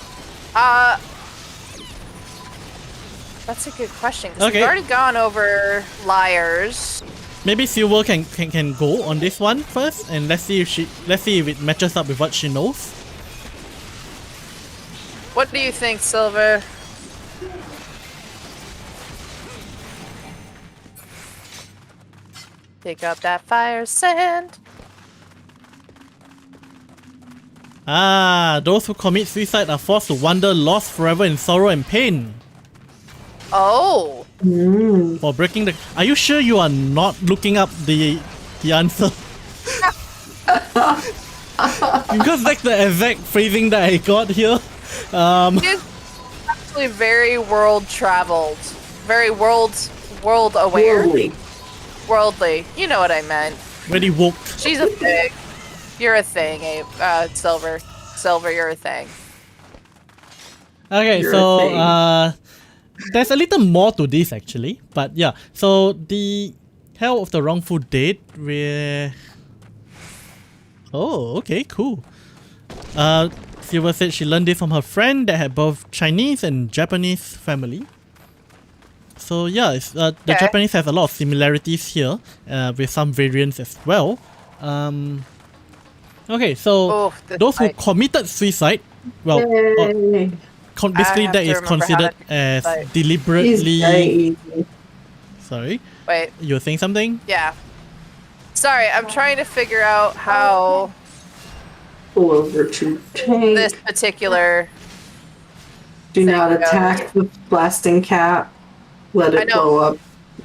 That's a good question. 'Cause Okay. we've already gone over liars. Maybe Silver can go on this one first, and let's see if it matches up with what she knows. What do you think, Silver? Pick up that fire sand. Ah, those who commit suicide are forced to wander lost forever in sorrow and pain. Oh, For breaking the. Are you sure you are not looking up the answer? Because that's the exact phrasing that I got here. he's actually very world traveled, very world aware, worldly. You know what I meant. Very woke. She's a thing. You're a thing, Abe. Silver. Silver, you're a thing. Okay, You're a so thing. there's a little more to this actually, but yeah. So the hell of the wrongful deed, where oh, okay, cool. Silver said she learned this from her friend that had both Chinese and Japanese family. So yeah, it's, the Okay. Japanese has a lot of similarities here, with some variants as well. Okay, so Oh, this those who fight. committed suicide, well, Yay. basically have that to is remember how considered to as fight. He's very deliberately. easy. Sorry, Wait, you were saying something? yeah. Sorry, I'm trying to figure out how Pull over to tank. this particular. Do thing not goes. attack the blasting cap. Let I it know. blow up.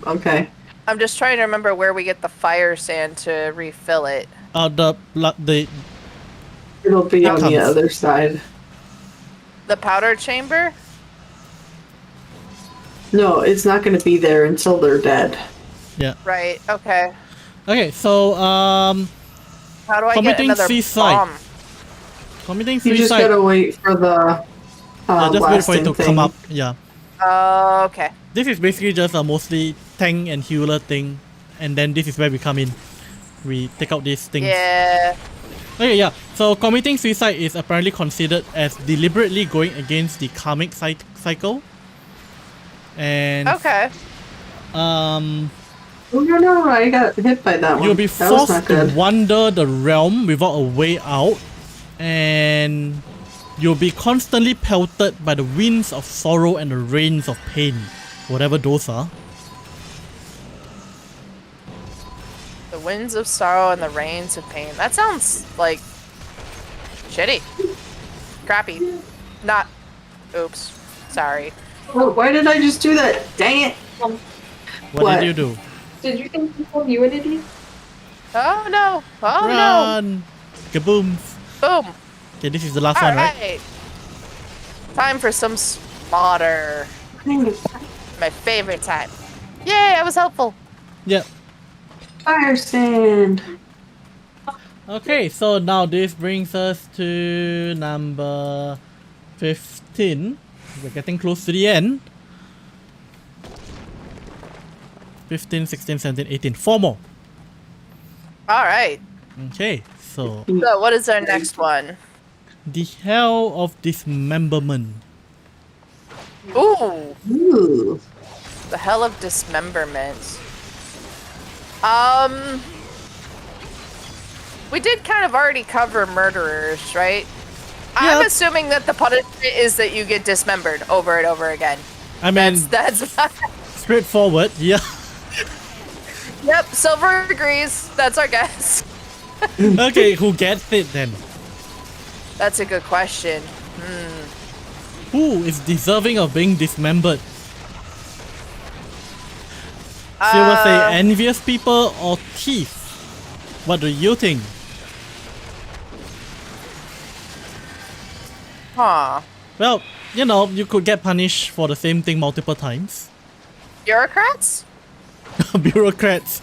Okay. I'm just trying to remember where we get the fire sand to refill it. The It'll be on the comes. other side. The powder chamber? No, it's not going to be there until they're dead. yeah. Right, okay. Okay, so How do I get Committing another suicide. bomb? committing You just suicide. gotta wait for the Just wait for it blasting to thing. come up. Yeah. Okay. This is basically just a mostly tank and healer thing, and then this is where we come in. We take out these things. Yeah. Okay, yeah. So committing suicide is apparently considered as deliberately going against the karmic cycle. And Okay. Oh no, I got hit by that one. you'll be That was forced not to good. wander the realm without a way out, and you'll be constantly pelted by the winds of sorrow and the rains of pain, whatever those are. The winds of sorrow and the rains of pain. That sounds like shitty. Crappy. Not. Oops. Sorry. Oh, why did I just do that? Dang it. What did you do? Did you think before Unity? Oh no! Oh Run! Kabooms! no! Boom! Okay, this is the last All one, right? right. Time for some slaughter. My favorite time. Yay! I was helpful. Yeah. Fire stand. Okay, so now this brings us to number 15. We're getting close to the end. 15, 16, 17, 18. 4 more. All right. Okay, so So what is our next one? the hell of dismemberment. Ooh, Ooh. the hell of dismemberment. We did kind of already cover murderers, right? Yeah. I'm assuming that the punishment is that you get dismembered over and over again. I mean, That's straightforward, yeah. Yep, Silver agrees. That's our guess. Okay, who gets it then? That's a good question. Who is deserving of being dismembered? So you will say envious people or thieves? What do you think? Huh. Well, you know, you could get punished for the same thing multiple times. Bureaucrats? Bureaucrats.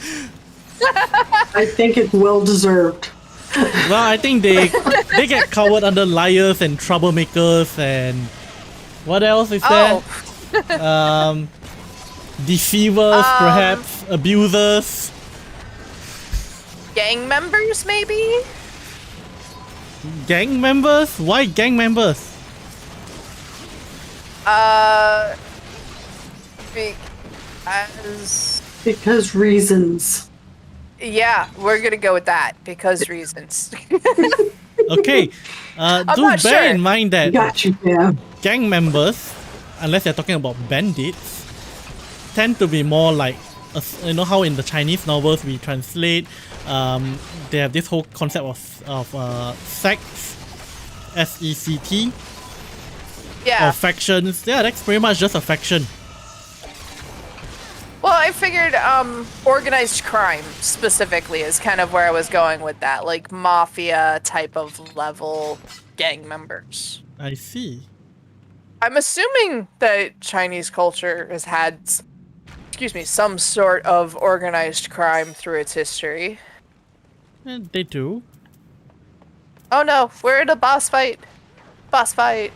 I think it's well deserved. Well, I think they get covered under liars and troublemakers and what else is there? Oh, Deceivers, perhaps abusers. gang members, maybe? Gang members? Why gang members? Because reasons. Yeah, we're gonna go with that because reasons. Okay, do not bear sure. in mind that Got you, Pam. gang members, unless you're talking about bandits, tend to be more like, you know how in the Chinese novels we translate, they have this whole concept of sects, S-E-C-T, or Yeah. factions. Yeah, that's pretty much just a faction. Well, I figured organized crime specifically is kind of where I was going with that, like mafia type of level gang members. I see. I'm assuming that Chinese culture has had, some sort of organized crime through its history. And they do. Oh no, we're in a boss fight. Boss fight.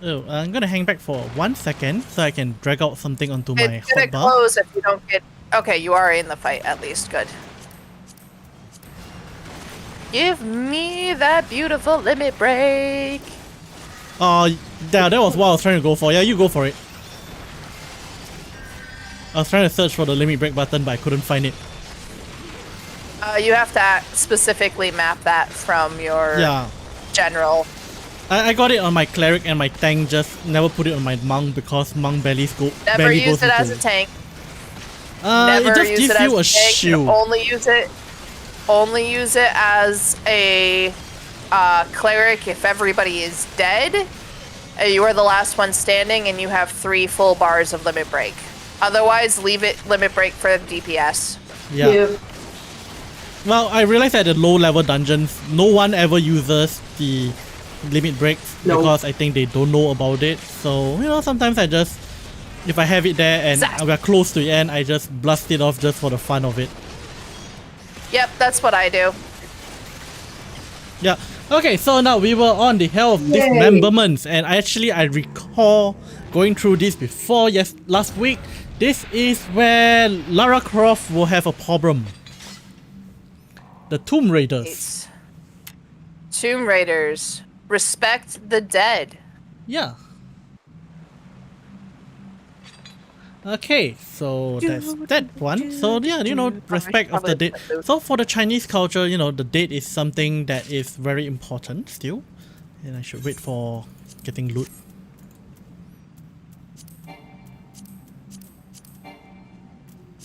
Oh, I'm gonna hang back for 1 second so I can drag out something onto my It's gonna hotbar. close if you don't get... Okay, you are in the fight at least. Good. Give me that beautiful limit break. Yeah, that was what I was trying to go for. Yeah, you go for it. I was trying to search for the limit break button, but I couldn't find it. You have to specifically map that from your Yeah, general. I got it on my cleric and my tank, just never put it on my monk because monk barely Never barely use goes it as a into tank. it Never just use gives it as you a a tank. shield. Only use it as a cleric if everybody is dead. You are the last one standing and you have 3 full bars of limit break. Otherwise, leave it limit break for DPS. Yeah. Yep. Well, I realized that the low level dungeons, no one ever uses the limit breaks No. because I think they don't know about it. So, you know, sometimes I just, if I have it there and Exactly. we're close to the end, I just blast it off just for the fun of it. Yep, that's what I do. Yeah. Okay, so now we were on the hell of Yay. dismemberments, and I recall going through this before last week. This is where Lara Croft will have a problem. The Tomb Raiders. It's Tomb Raiders. Respect the dead. Yeah. Okay, so that's that one. So yeah, you know, respect of the dead. So for the Chinese culture, you know, the dead is something that is very important still. And I should wait for getting loot.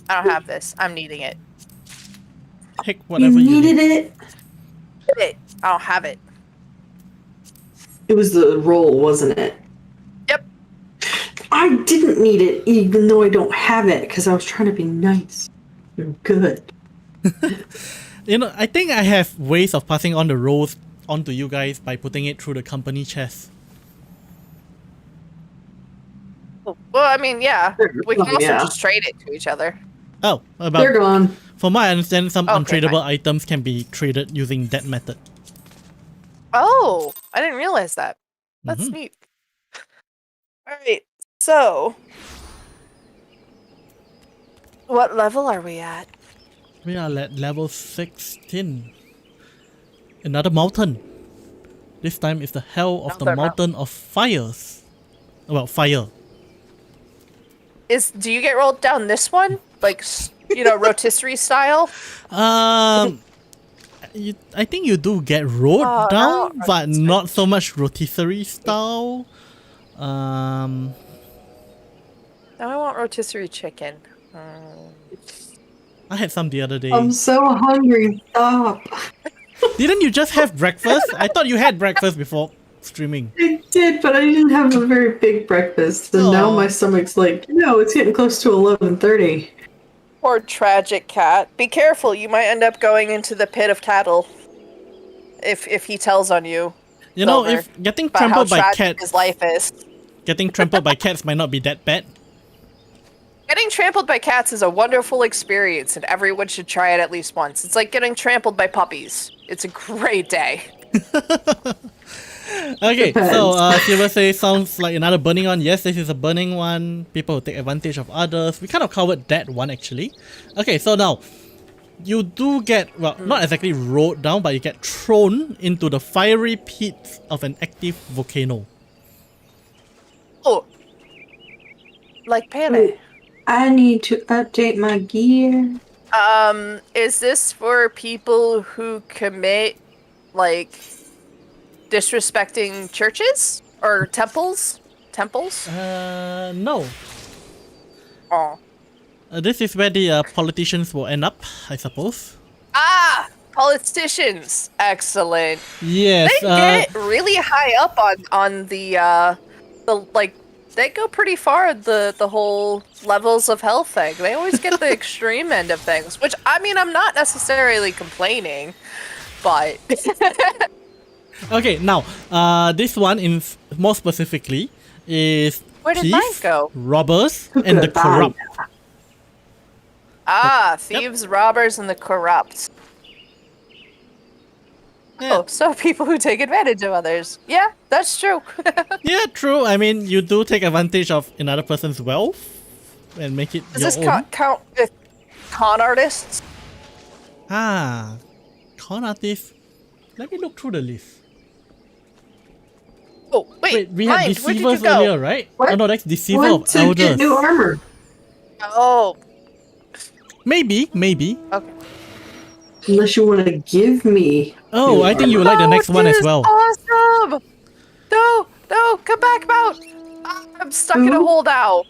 I don't have this. I'm needing it. Heck, whatever You you needed need. it. I don't have it. It was the roll, wasn't it? Yep. I I didn't need it, even though I don't have it, because I was trying to be nice. You're good. You know, I think I have ways of passing on the roles onto you guys by putting it through the company chest. Well, I mean, yeah. We can also Yeah. just trade it to each other. Oh, They're about gone. from what I understand, some Okay, untradeable fine. items can be traded using that method. Oh, I didn't realize that. That's neat. All right, so what level are we at? We are at level 16. Another mountain. This time it's the Hell of the Another Mountain of Fires. Well, fire. Do you get rolled down this one, like rotisserie style? I think you do get rolled down, no, but rotisserie. not so much rotisserie style. Now I want rotisserie chicken. I had some the other day. I'm so hungry. Stop. Didn't you just have breakfast? I thought you had breakfast before streaming. I did, but I didn't have a very big breakfast, and now Aw. my stomach's like, no, it's getting close to 11:30. Poor tragic cat. Be careful, you might end up going into the pit of cattle. If he tells on you. You know, Silver, if getting about how trampled by tragic cats, his life is. getting trampled by cats might not be that bad. Getting trampled by cats is a wonderful experience, and everyone should try it at least once. It's like getting trampled by puppies. It's a great day. Okay, Depends. so Silver says sounds like another burning one. Yes, this is a burning one. People who take advantage of others. We kind of covered that one actually. Okay, so now you do get, well, not exactly rolled down, but you get thrown into the fiery pits of an active volcano. Oh, like Pele. Wait. I need to update my gear. Is this for people who commit, like, disrespecting churches or temples? Temples? No. Oh. This is where the politicians will end up, I suppose. Ah, politicians. Excellent. Yes. They get really high up on the like. They go pretty far the whole levels of hell thing. They always get the extreme end of things, which I mean I'm not necessarily complaining, but Okay, now this one in more specifically is where did mine thieves, go? robbers, and the Goodbye. corrupt. Ah, thieves, robbers, and the corrupt. Yeah. Oh, so people who take advantage of others. Yeah, that's true. Yeah, true. I mean, you do take advantage of another person's wealth and make it Does your this own. count with con artists? Ah, con artist. Let me look through the list. Oh, wait, We had Mind, where did you deceivers go? earlier, right? What? Oh no, that's deceiver Want of to elders. get new armor. Oh, Maybe. okay. Unless you want to give me. Oh, new I think you armor. like the next one this as is well. Awesome! No, come back, Mout! I'm stuck in a Who? hole now.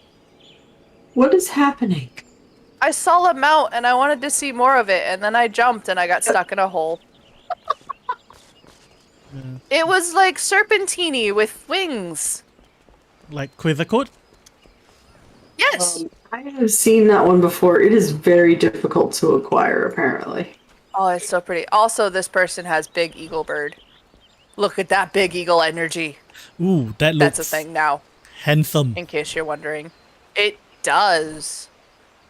What is happening? I saw a mount and I wanted to see more of it, and then I jumped and I got stuck in a hole. It was like serpentine with wings. Like Quizzicoat. Yes. I have seen that one before. It is very difficult to acquire, apparently. Oh, it's so pretty. Also, this person has big eagle bird. Look at that big eagle energy. Ooh, that looks That's a thing now, handsome. in case you're wondering. It does.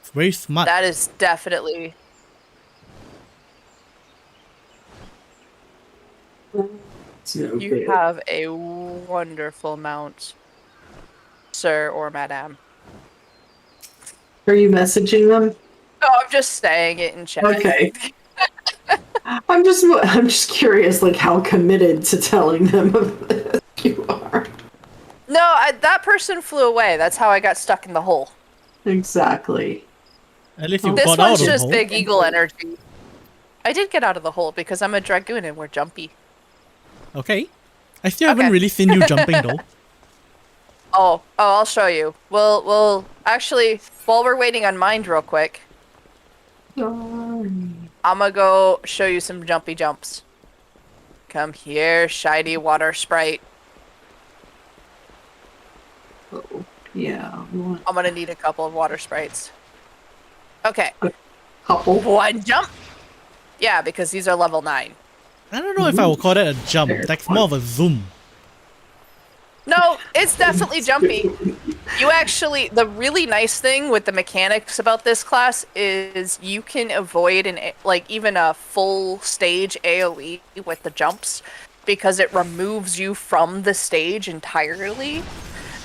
It's very smart. That is definitely. It's no You good. have a wonderful mount, sir or madam. Are you messaging them? No, I'm just saying it in chat. Okay. I'm just curious, like how committed to telling them of this you are. No, that person flew away. That's how I got stuck in the hole. Exactly. At least you This got out one's of the just hole. big eagle energy. I did get out of the hole because I'm a dragoon and we're jumpy. Okay. I still haven't Okay. really seen you jumping though. Oh, I'll show you. We'll actually, while we're waiting on Mind real quick, Sorry. I'm gonna go show you some jumpy jumps. Come here, shiny water sprite. Oh. Yeah. I'm gonna need a couple of water sprites. Okay. Couple. One jump. Yeah, because these are level 9. I don't know if I will call that a jump. That's more of a zoom. No, it's definitely jumpy. You actually, the really nice thing with the mechanics about this class is you can avoid even a full stage AoE with the jumps because it removes you from the stage entirely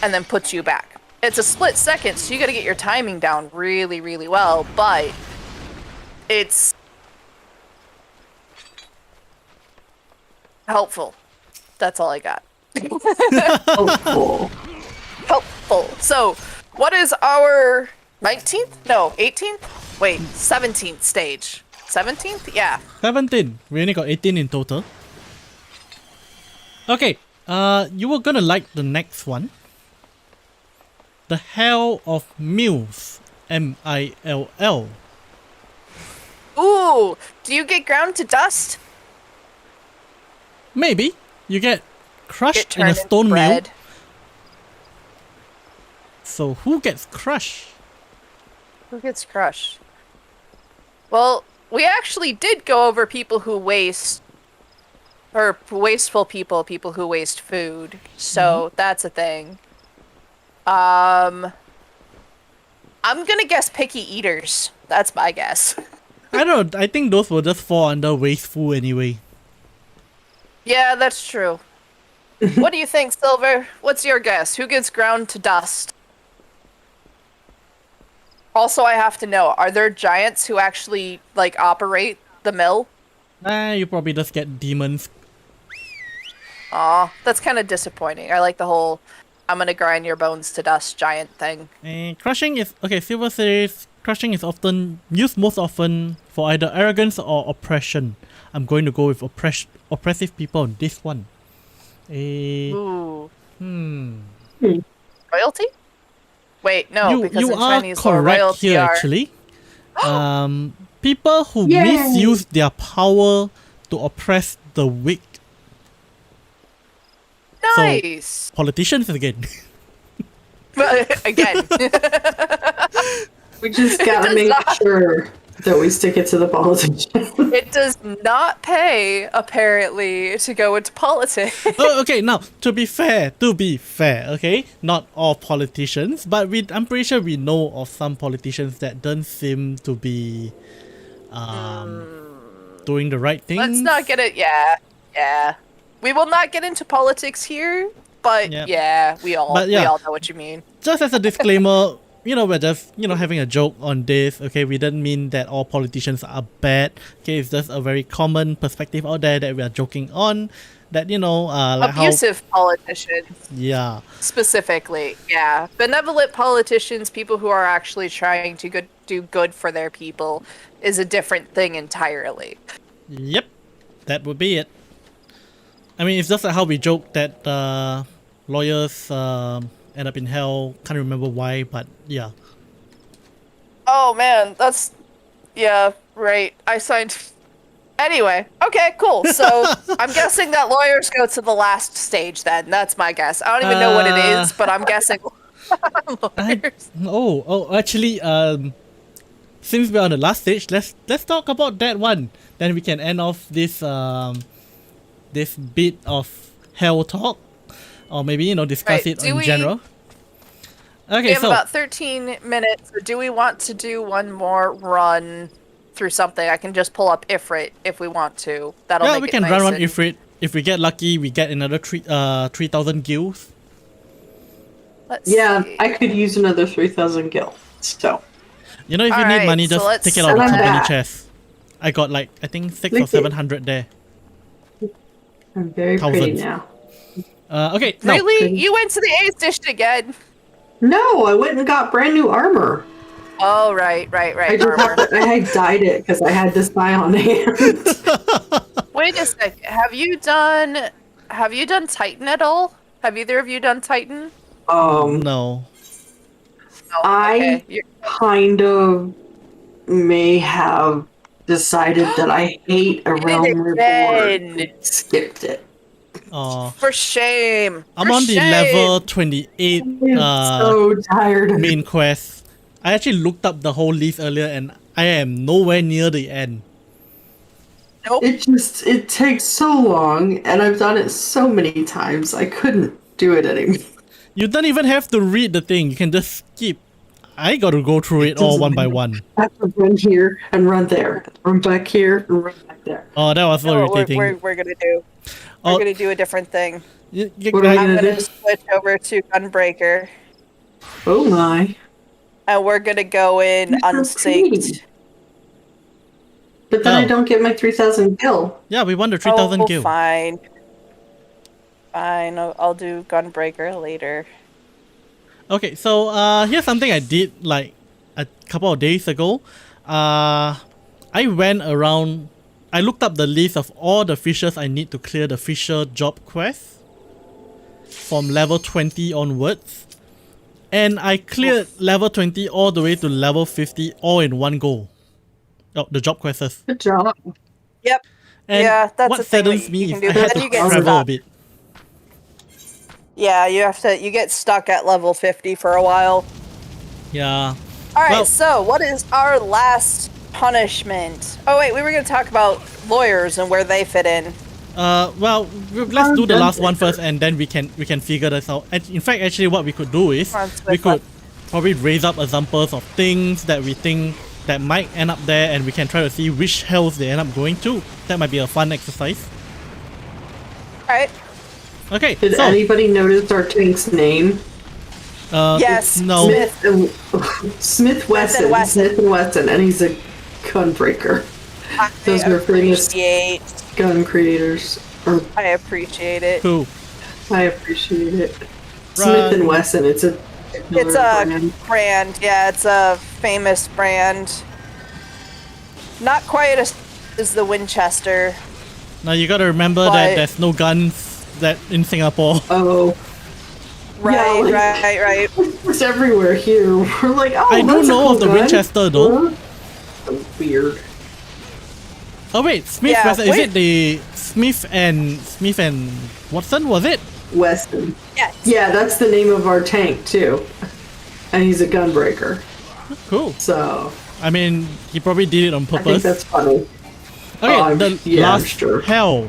and then puts you back. It's a split second, so you gotta get your timing down really, really well, but it's helpful. That's all I got. Helpful. Helpful. So, what is our 19th? No, 18th? Wait, 17th stage. 17th? Yeah. 17. We only got 18 in total. Okay, you were gonna like the next one. The Hell of Mills. M-I-L-L. Ooh, do you get ground to dust? Maybe. You get crushed in a turned into stone mill. bread. So who gets crushed? Who gets crushed? Well, we actually did go over people who waste, or wasteful people, people who waste food. So that's a thing. I'm gonna guess picky eaters. That's my guess. I don't know. I think those will just fall under wasteful anyway. Yeah, that's true. What do you think, Silver? What's your guess? Who gets ground to dust? Also, I have to know, are there giants who actually, like, operate the mill? Nah, you probably just get demons. Aw, that's kind of disappointing. I like the whole, I'm gonna grind your bones to dust giant thing. Crushing is... Okay, Silver says crushing is often used most often for either arrogance or oppression. I'm going to go with oppressive people on this one. Ooh. Royalty? Wait, no, because you in are Chinese correct royalty here, are... actually. People who Yay! misuse their power to oppress the weak. Nice! Politicians again. Again. We just gotta make sure that we stick it to the politicians. It does not pay, apparently, to go into politics. Oh, okay, now, to be fair, okay? Not all politicians, but I'm pretty sure we know of some politicians that don't seem to be doing the right thing. Let's not get it, yeah. We will not get into politics here, but Yep. yeah, we all know what you mean. Just as a disclaimer, we're just, having a joke on this, okay? We don't mean that all politicians are bad, okay? It's just a very common perspective out there that we are joking on, that, like Abusive politicians, Yeah. specifically, yeah. Benevolent politicians, people who are actually trying to do good for their people, is a different thing entirely. Yep. That would be it. I mean, it's just like how we joke that lawyers end up in hell. Can't remember why, but yeah. Oh man, yeah, right. I signed... Anyway, okay, cool. So, I'm guessing that lawyers go to the last stage then. That's my guess. I don't even know what it is, but I'm guessing lawyers. Actually, since we're on the last stage, let's talk about that one. Then we can end off this this bit of hell talk, or maybe discuss it in general. Okay, we have about 13 minutes. Do we want to do one more run through something? I can just pull up Ifrit if we want to. That'll make we it can nice run one and... Ifrit. If we get lucky, we get another 3,000 gills. Let's Yeah, see. I could use another 3,000 gil. So. If you need Alright, money, so just let's take it out of the send company that. chest. I got I think 600 or Lick it. 700 there. I'm very pretty Thousands. now. Okay, no. Really? You went to the A's dish again? No, I went and got brand new armor. Oh, right. I just Armor. I had dyed it because I had this guy on hand. Wait a sec. Have you done Titan at all? Have either of you done Titan? No. No. I Okay. You're- kind of may have decided that I hate a did it realm reborn. again. Skipped it. For shame. I'm For on the shame. level 28 I'm so tired. main quest. I actually looked up the whole list earlier and I am nowhere near the end. Nope. It takes so long, and I've done it so many times. I couldn't do it anymore. You don't even have to read the thing. You can just skip. I gotta go through it all one by one. I have to run here and run there, run back here and run back there. Oh, that was so No, irritating. we're gonna do. We're Oh. gonna do a different thing. What are we I'm gonna gonna do? switch over to Gunbreaker, Oh my! and we're gonna go in You're so pretty. unsynced. But then I Oh. don't get my 3,000 gil. Yeah, we won the 3,000 Oh, gil. fine. Fine, I'll do Gunbreaker later. Okay, so here's something I did like a couple of days ago. I went around. I looked up the list of all the fishes I need to clear the fisher job quest from level 20 onwards, and I cleared level 20 all the way to level 50 all in one go. Oh, the job quests. Good job. Yep. And Yeah, that's what the thing saddens that me you is can do, I but had then to you get travel a stuck. bit. Yeah, you get stuck at level 50 for a while. Yeah. All right, Well- so what is our last punishment? Oh wait, we were gonna talk about lawyers and where they fit in. Well, let's do the last one first, and then we can figure this out. And in fact, actually, what we could do is Come on, we Swift one. could probably raise up examples of things that we think that might end up there, and we can try to see which hells they end up going to. That might be a fun exercise. All right. Okay, Did so anybody notice our tank's name? Yes. no. Smith. Smith Wesson. Wesson. Smith and Wesson, and he's a gunbreaker. Those I were famous appreciate. gun creators. Or I appreciate it. Cool. I appreciate it. Right. Smith and Wesson. It's a. It's a brand. Yeah, it's a famous brand. Not quite as the Winchester. Now you gotta remember that But- there's no guns that in Singapore. Oh, Right, like- right. it's everywhere here. We're like, oh, I do that's a know cool of the gun. Winchester, though. Huh? So weird. Oh wait, Smith Yeah, Wesson. Is wait. it the Smith and Watson? Was it? Weston. Yes. Yeah, that's the name of our tank too, and he's a gunbreaker. Cool. So I mean, he probably did it on I think purpose. that's funny. Okay, I'm- the yeah, I'm last sure. hell.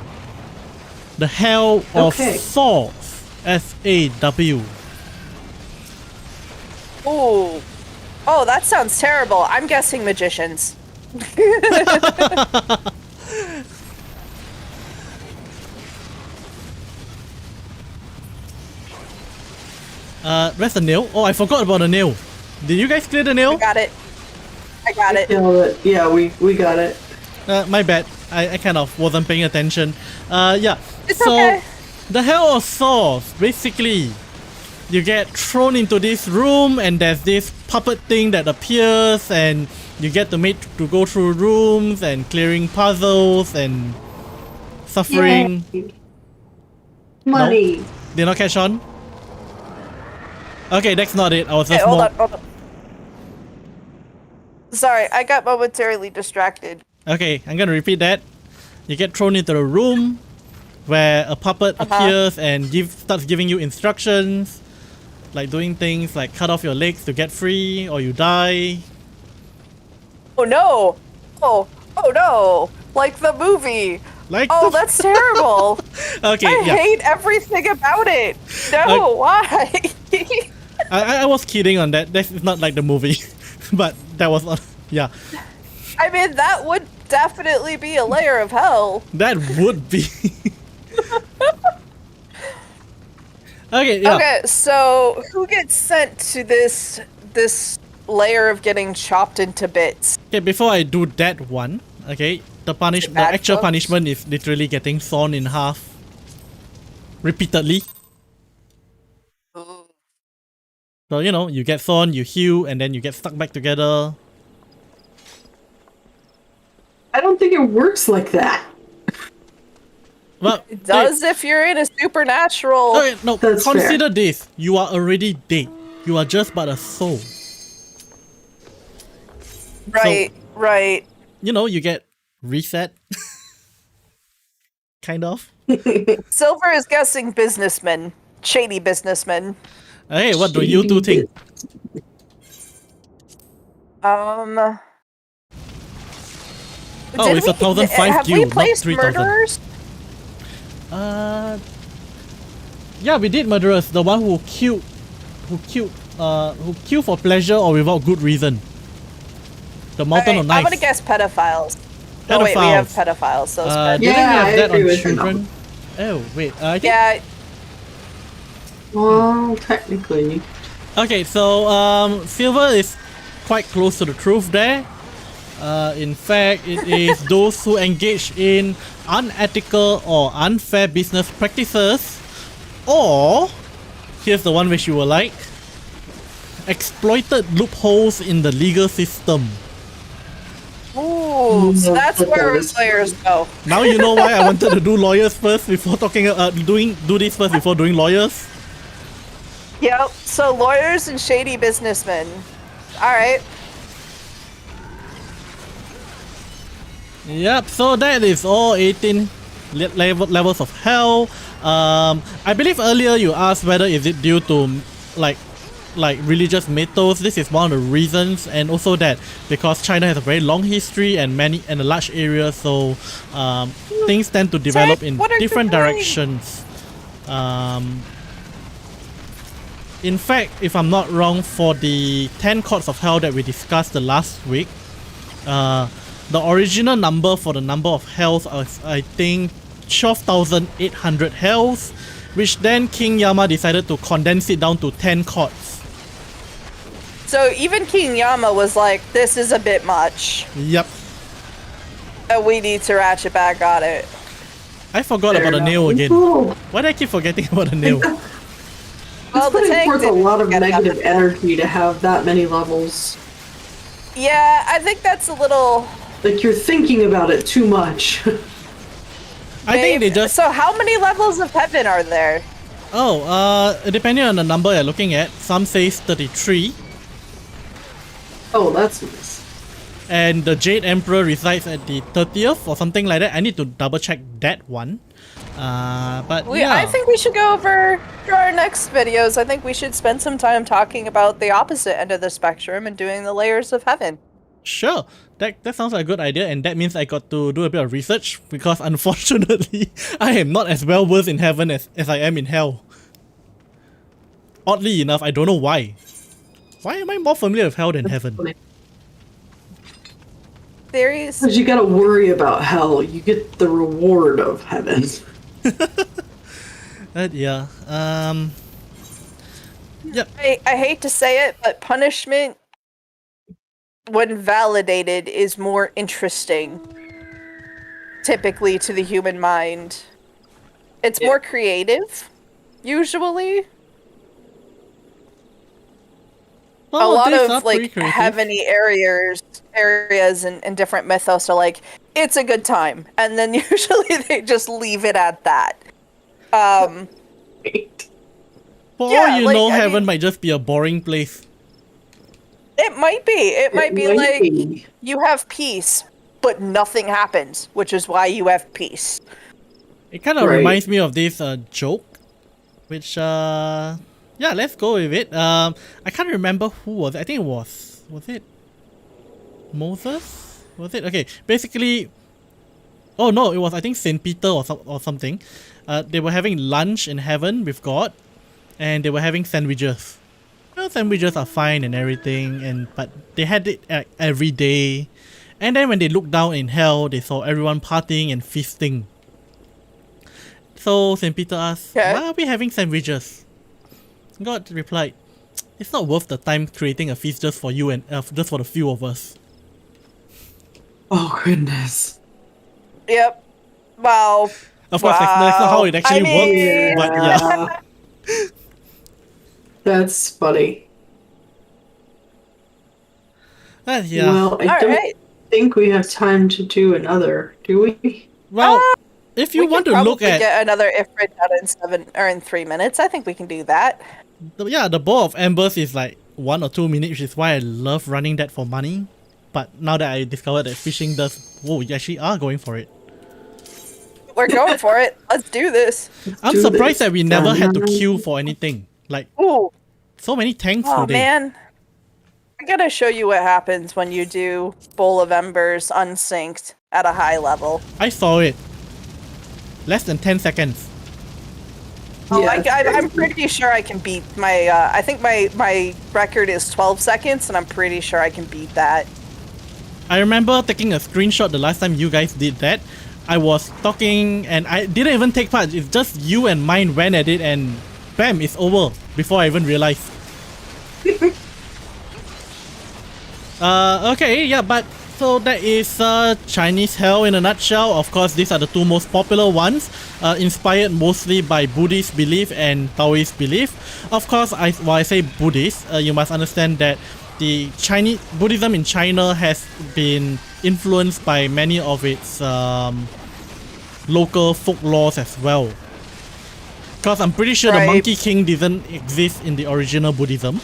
The hell of Okay. Saws. SAW. Ooh. Oh, that sounds terrible. I'm guessing magicians. Where's the nail? Oh, I forgot about the nail. Did you guys clear the I nail? got it. I got it. Yeah, we got it. My bad. I kind of wasn't paying attention. Yeah. It's so, okay. the hell of Saws, basically, you get thrown into this room and there's this puppet thing that appears and you get to go through rooms and clearing puzzles and suffering. Yay. Money. Did not catch on? Okay, that's not it. I was Okay, just hold more... on, hold on. Sorry, I got momentarily distracted. Okay, I'm gonna repeat that. You get thrown into a room where a puppet appears and starts giving you instructions, like doing things like cut off your legs to get free or you die. Oh no! Oh no! Like the movie. Like Oh, the- that's terrible. Okay, I yeah. hate everything about it. No, why? I was kidding on that. That's not like the movie, but that was yeah. I mean, that would definitely be a layer of hell. That would be. Okay, yeah. Okay, so who gets sent to this layer of getting chopped into bits? Okay, before I do that one, okay, the Bad actual folks? punishment is literally getting sawn in half repeatedly. So you know, you get sawn, you heal, and then you get stuck back together. I don't think it works like that. Well, It does if you're in a supernatural. Okay, no, That's consider this. You are already dead. You are just but a soul. Right. You know, you get reset. Kind of. Silver is guessing businessmen, shady businessmen. Hey, what do you two think? Oh, It's 1,005 have we Q, not placed 3,000. murderers? Yeah, we did murderers. The one who killed for pleasure or without good reason. The Mountain of I'm Knives. gonna guess pedophiles. Oh wait, we have pedophiles. Those Didn't Yeah, we have I that agree on with children? Oh wait, I think. Yeah, Well, technically. Okay, so Silver is quite close to the truth there. In fact, it is those who engage in unethical or unfair business practices, or here's the one which you will like: exploited loopholes in the legal system. ooh, so that's where lawyers go. Now you know why I wanted to do lawyers first before talking. Do this first before doing lawyers. Yep. So lawyers and shady businessmen. All right. Yep, so that is all 18 levels of hell. I believe earlier you asked whether is it due to like religious mythos. This is one of the reasons, and also that because China has a very long history and a large area, so things tend to develop in different directions. In fact, if I'm not wrong, for the 10 courts of hell that we discussed the last week, the original number for the number of hells was, I think, 12,800 hells, which then King Yama decided to condense it down to 10 courts. So even King Yama was like, "This is a bit much. Yep. We need to ratchet back on it." I forgot about the nail again. Why do I keep forgetting about the nail? Well, It's the putting tank forth a didn't lot of get negative enough. energy to have that many levels. Yeah, I think that's a little. Like, you're thinking about it too much. I think they just... So how many levels of heaven are there? Depending on the number you're looking at, some says 33, Oh, that's nice. and the Jade Emperor resides at the 30th or something like that. I need to double check that one. But yeah. I think we should go over for our next videos. I think we should spend some time talking about the opposite end of the spectrum and doing the layers of heaven. Sure, that sounds like a good idea, and that means I got to do a bit of research because unfortunately I am not as well versed in heaven as I am in hell. Oddly enough, I don't know why. Why am I more familiar with hell than heaven? Theories? Because you gotta worry about hell, you get the reward of heaven. Yeah. Yep. I hate to say it, but punishment, when validated, is more interesting, typically, to the human mind. It's more creative, usually. Well, a lot these are of pretty like creative. heavenly areas and different mythos are like, it's a good time, and then usually they just leave it at that. For yeah, all you like, know, I heaven mean- might just be a boring place. It might be. It might be might like be. you have peace, but nothing happens, which is why you have peace. It kind of Right. reminds me of this joke, which yeah, let's go with it. I can't remember who was it. I think it was it Moses? Was it? Okay, basically, oh no, it was, I think, Saint Peter or something. They were having lunch in heaven with God, and they were having sandwiches. You know, sandwiches are fine and everything, but they had it every day. And then when they looked down in hell, they saw everyone partying and feasting. So Saint Peter asked, Okay. "Why are we having sandwiches?" God replied, "It's not worth the time creating a feast just for you and just for the few of us." Oh, goodness. Yep. Wow. Of course, that's not how it actually I mean- works. But yeah, That's funny. yeah. Well, I All don't right. think we have time to do another, do we? Well, if you We want could to look probably at get another Ifrit done in 3 minutes. I think we can do that. the Bowl of Embers is like 1 or 2 minutes, which is why I love running that for money. But now that I discovered that fishing does, whoa, you actually are going for it. We're going for it. Let's do this. I'm do surprised this. that we never had to queue for anything. Like, Ooh. so many tanks Oh, today. man. I gotta show you what happens when you do Bowl of Embers unsynced at a high level. I saw it. Less than 10 seconds. Oh, Yeah, I'm pretty sure I can beat my, I think my record is 12 seconds, and I'm pretty sure I can beat that. I remember taking a screenshot the last time you guys did that. I was talking and I didn't even take part. It's just you and mine went at it and bam, it's over before I even realized. Okay, yeah, but so that is Chinese hell in a nutshell. Of course, these are the two most popular ones, inspired mostly by Buddhist belief and Taoist belief. Of course, while I say Buddhist, you must understand that the Chinese Buddhism in China has been influenced by many of its local folklores as well. Because I'm pretty sure the Right. Monkey King didn't exist in the original Buddhism.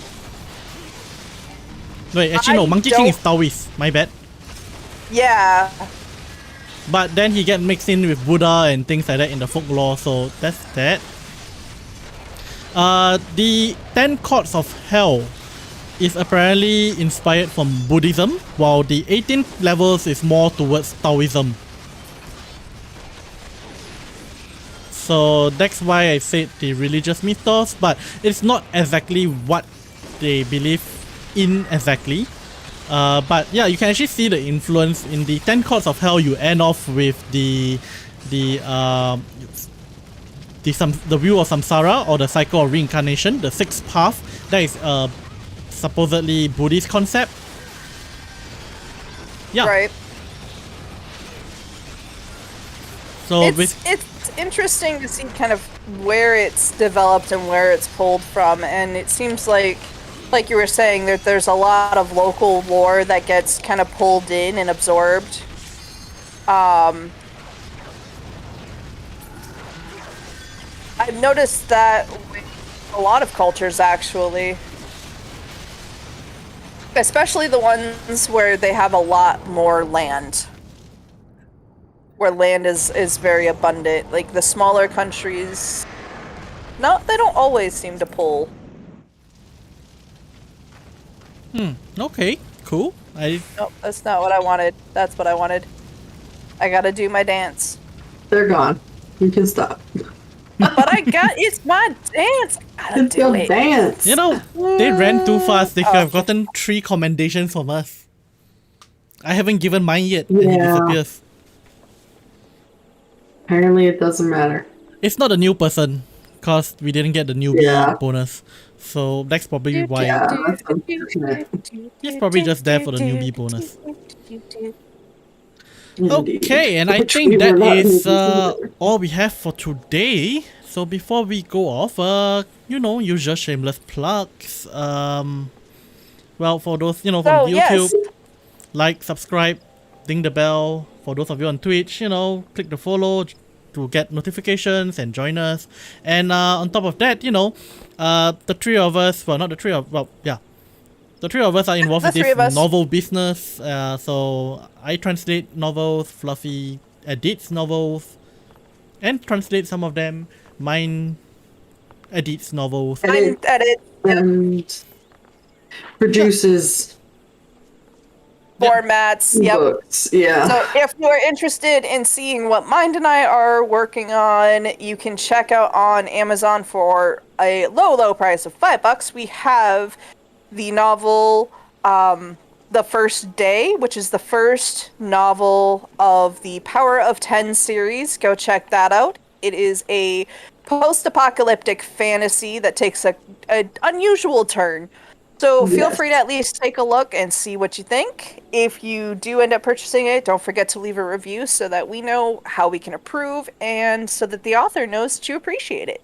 Wait, actually no, I Monkey King don't- is Taoist, my bad. Yeah. But then he get mixed in with Buddha and things like that in the folklore, so that's that. The 10 Courts of Hell is apparently inspired from Buddhism, while the 18 levels is more towards Taoism. So that's why I said the religious mythos, but it's not exactly what they believe in exactly. But yeah, you can actually see the influence in the 10 Courts of Hell. You end off with the wheel of samsara, or the cycle of reincarnation, the sixth path. That is supposedly Buddhist concept. Yeah. Right. So It's interesting to see kind of where it's developed and where it's pulled from, and it seems like you were saying, that there's a lot of local lore that gets kind of pulled in and absorbed. I've noticed that with a lot of cultures, actually. Especially the ones where they have a lot more land. Where land is very abundant. Like the smaller countries, no, they don't always seem to pull. okay, cool. Nope, that's not what I wanted. That's what I wanted. I gotta do my dance. They're gone. You can stop. But it's my dance. I gotta It's do your it. dance. You know, they ran too fast. They could have gotten 3 commendations from us. I haven't given mine yet, and he Yeah. disappears. Apparently, it doesn't matter. It's not a new person, cause we didn't get the newbie Yeah. bonus. So that's probably why. Yeah, that's unfortunate. He's probably just there for the newbie bonus. Indeed. Okay, and I Which think we that were not is able to do. all we have for today. So before we go off, usual shameless plugs. Well, for those, from Oh, YouTube, yes. like, subscribe, ding the bell. For those of you on Twitch, click the follow to get notifications and join us. And on top of that, the three of us, well, not the three of, well, yeah. The three of us are involved The with three of this us. novel business. So I translate novels, Fluffy edits novels, and translate some of them. Mine edits novels. Edit. Edit And produces formats. Yep. books. Yeah. So if you're interested in seeing what Mind and I are working on, you can check out on Amazon for a low price of $5. We have the novel, The First Day, which is the first novel of the Power of 10 series. Go check that out. It is a post-apocalyptic fantasy that takes a unusual turn. So feel Yes. free to at least take a look and see what you think. If you do end up purchasing it, don't forget to leave a review so that we know how we can improve and so that the author knows that you appreciate it.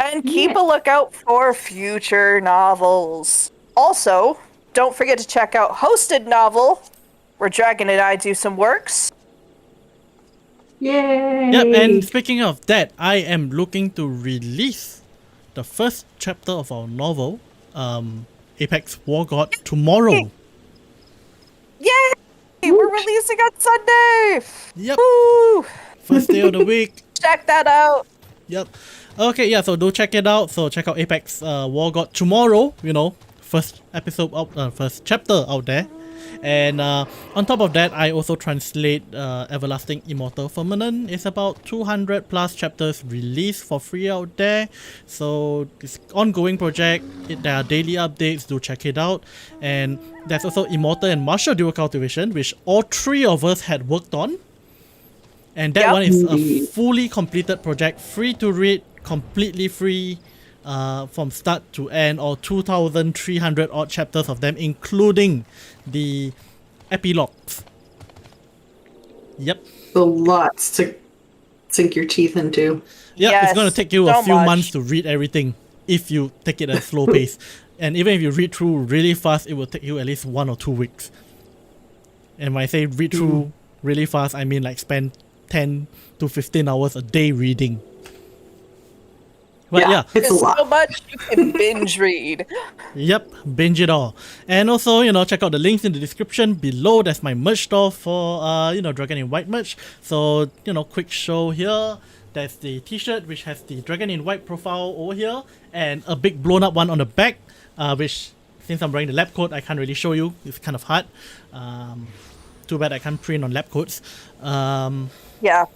And keep a lookout for future novels. Also, don't forget to check out Hosted Novel, where Dragon and I do some works. Yay. Yep, and speaking of that, I am looking to release the first chapter of our novel, Apex War God, tomorrow. Yay! We're releasing on Sunday! Yep. Woo! First day of the week. Check that out. Yep. Okay, yeah, so do check it out. So check out Apex War God tomorrow, you know, first episode out, first chapter out there. And on top of that, I also translate Everlasting Immortal Firmament. It's about 200 plus chapters released for free out there. So it's ongoing project. There are daily updates. Do check it out. And there's also Immortal and Martial Dual Cultivation, which all three of us had worked on. And that one is a fully completed project, free to read, completely free from start to end, or 2,300 odd chapters of them, including the epilogues. Yep. So lots to sink your teeth into. Yep, Yes, it's going to take you so a few much. months to read everything if you take it at a slow pace. And even if you read through really fast, it will take you at least 1 or 2 weeks. And when I say read through really fast, I mean like spend 10 to 15 hours a day reading. But yeah, it's a There's lot. so much you can binge read. yep, binge it all. And also, you know, check out the links in the description below. That's my merch store for, you know, DragonInWhite merch. So, you know, quick show here. There's the t-shirt which has the DragonInWhite profile over here and a big blown up one on the back, which, since I'm wearing the lab coat, I can't really show you. It's kind of hard. Too bad I can't print on lab coats. Yeah.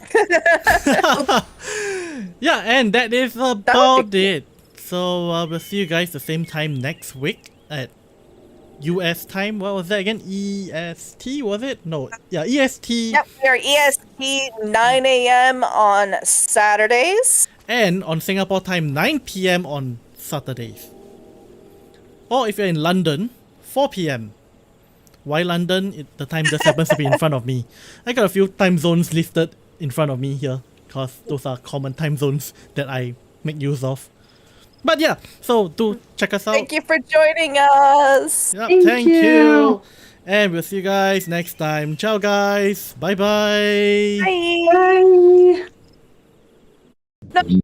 Yeah, and that is about it. So we'll see you guys the same time next week at US time. What was that again? EST, was it? No, yeah, EST. Yep, we are EST 9 a.m. on Saturdays. And on Singapore time, 9 p.m. on Saturdays. Or if you're in London, 4 p.m. Why London? The time just happens to be in front of me. I got a few time zones listed in front of me here, because those are common time zones that I make use of. But yeah, so do check us out. Thank you for joining us. Yep, Thank thank you. you. And we'll see you guys next time. Ciao, guys. Bye-bye. Bye. Bye.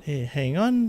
Hey, hang on.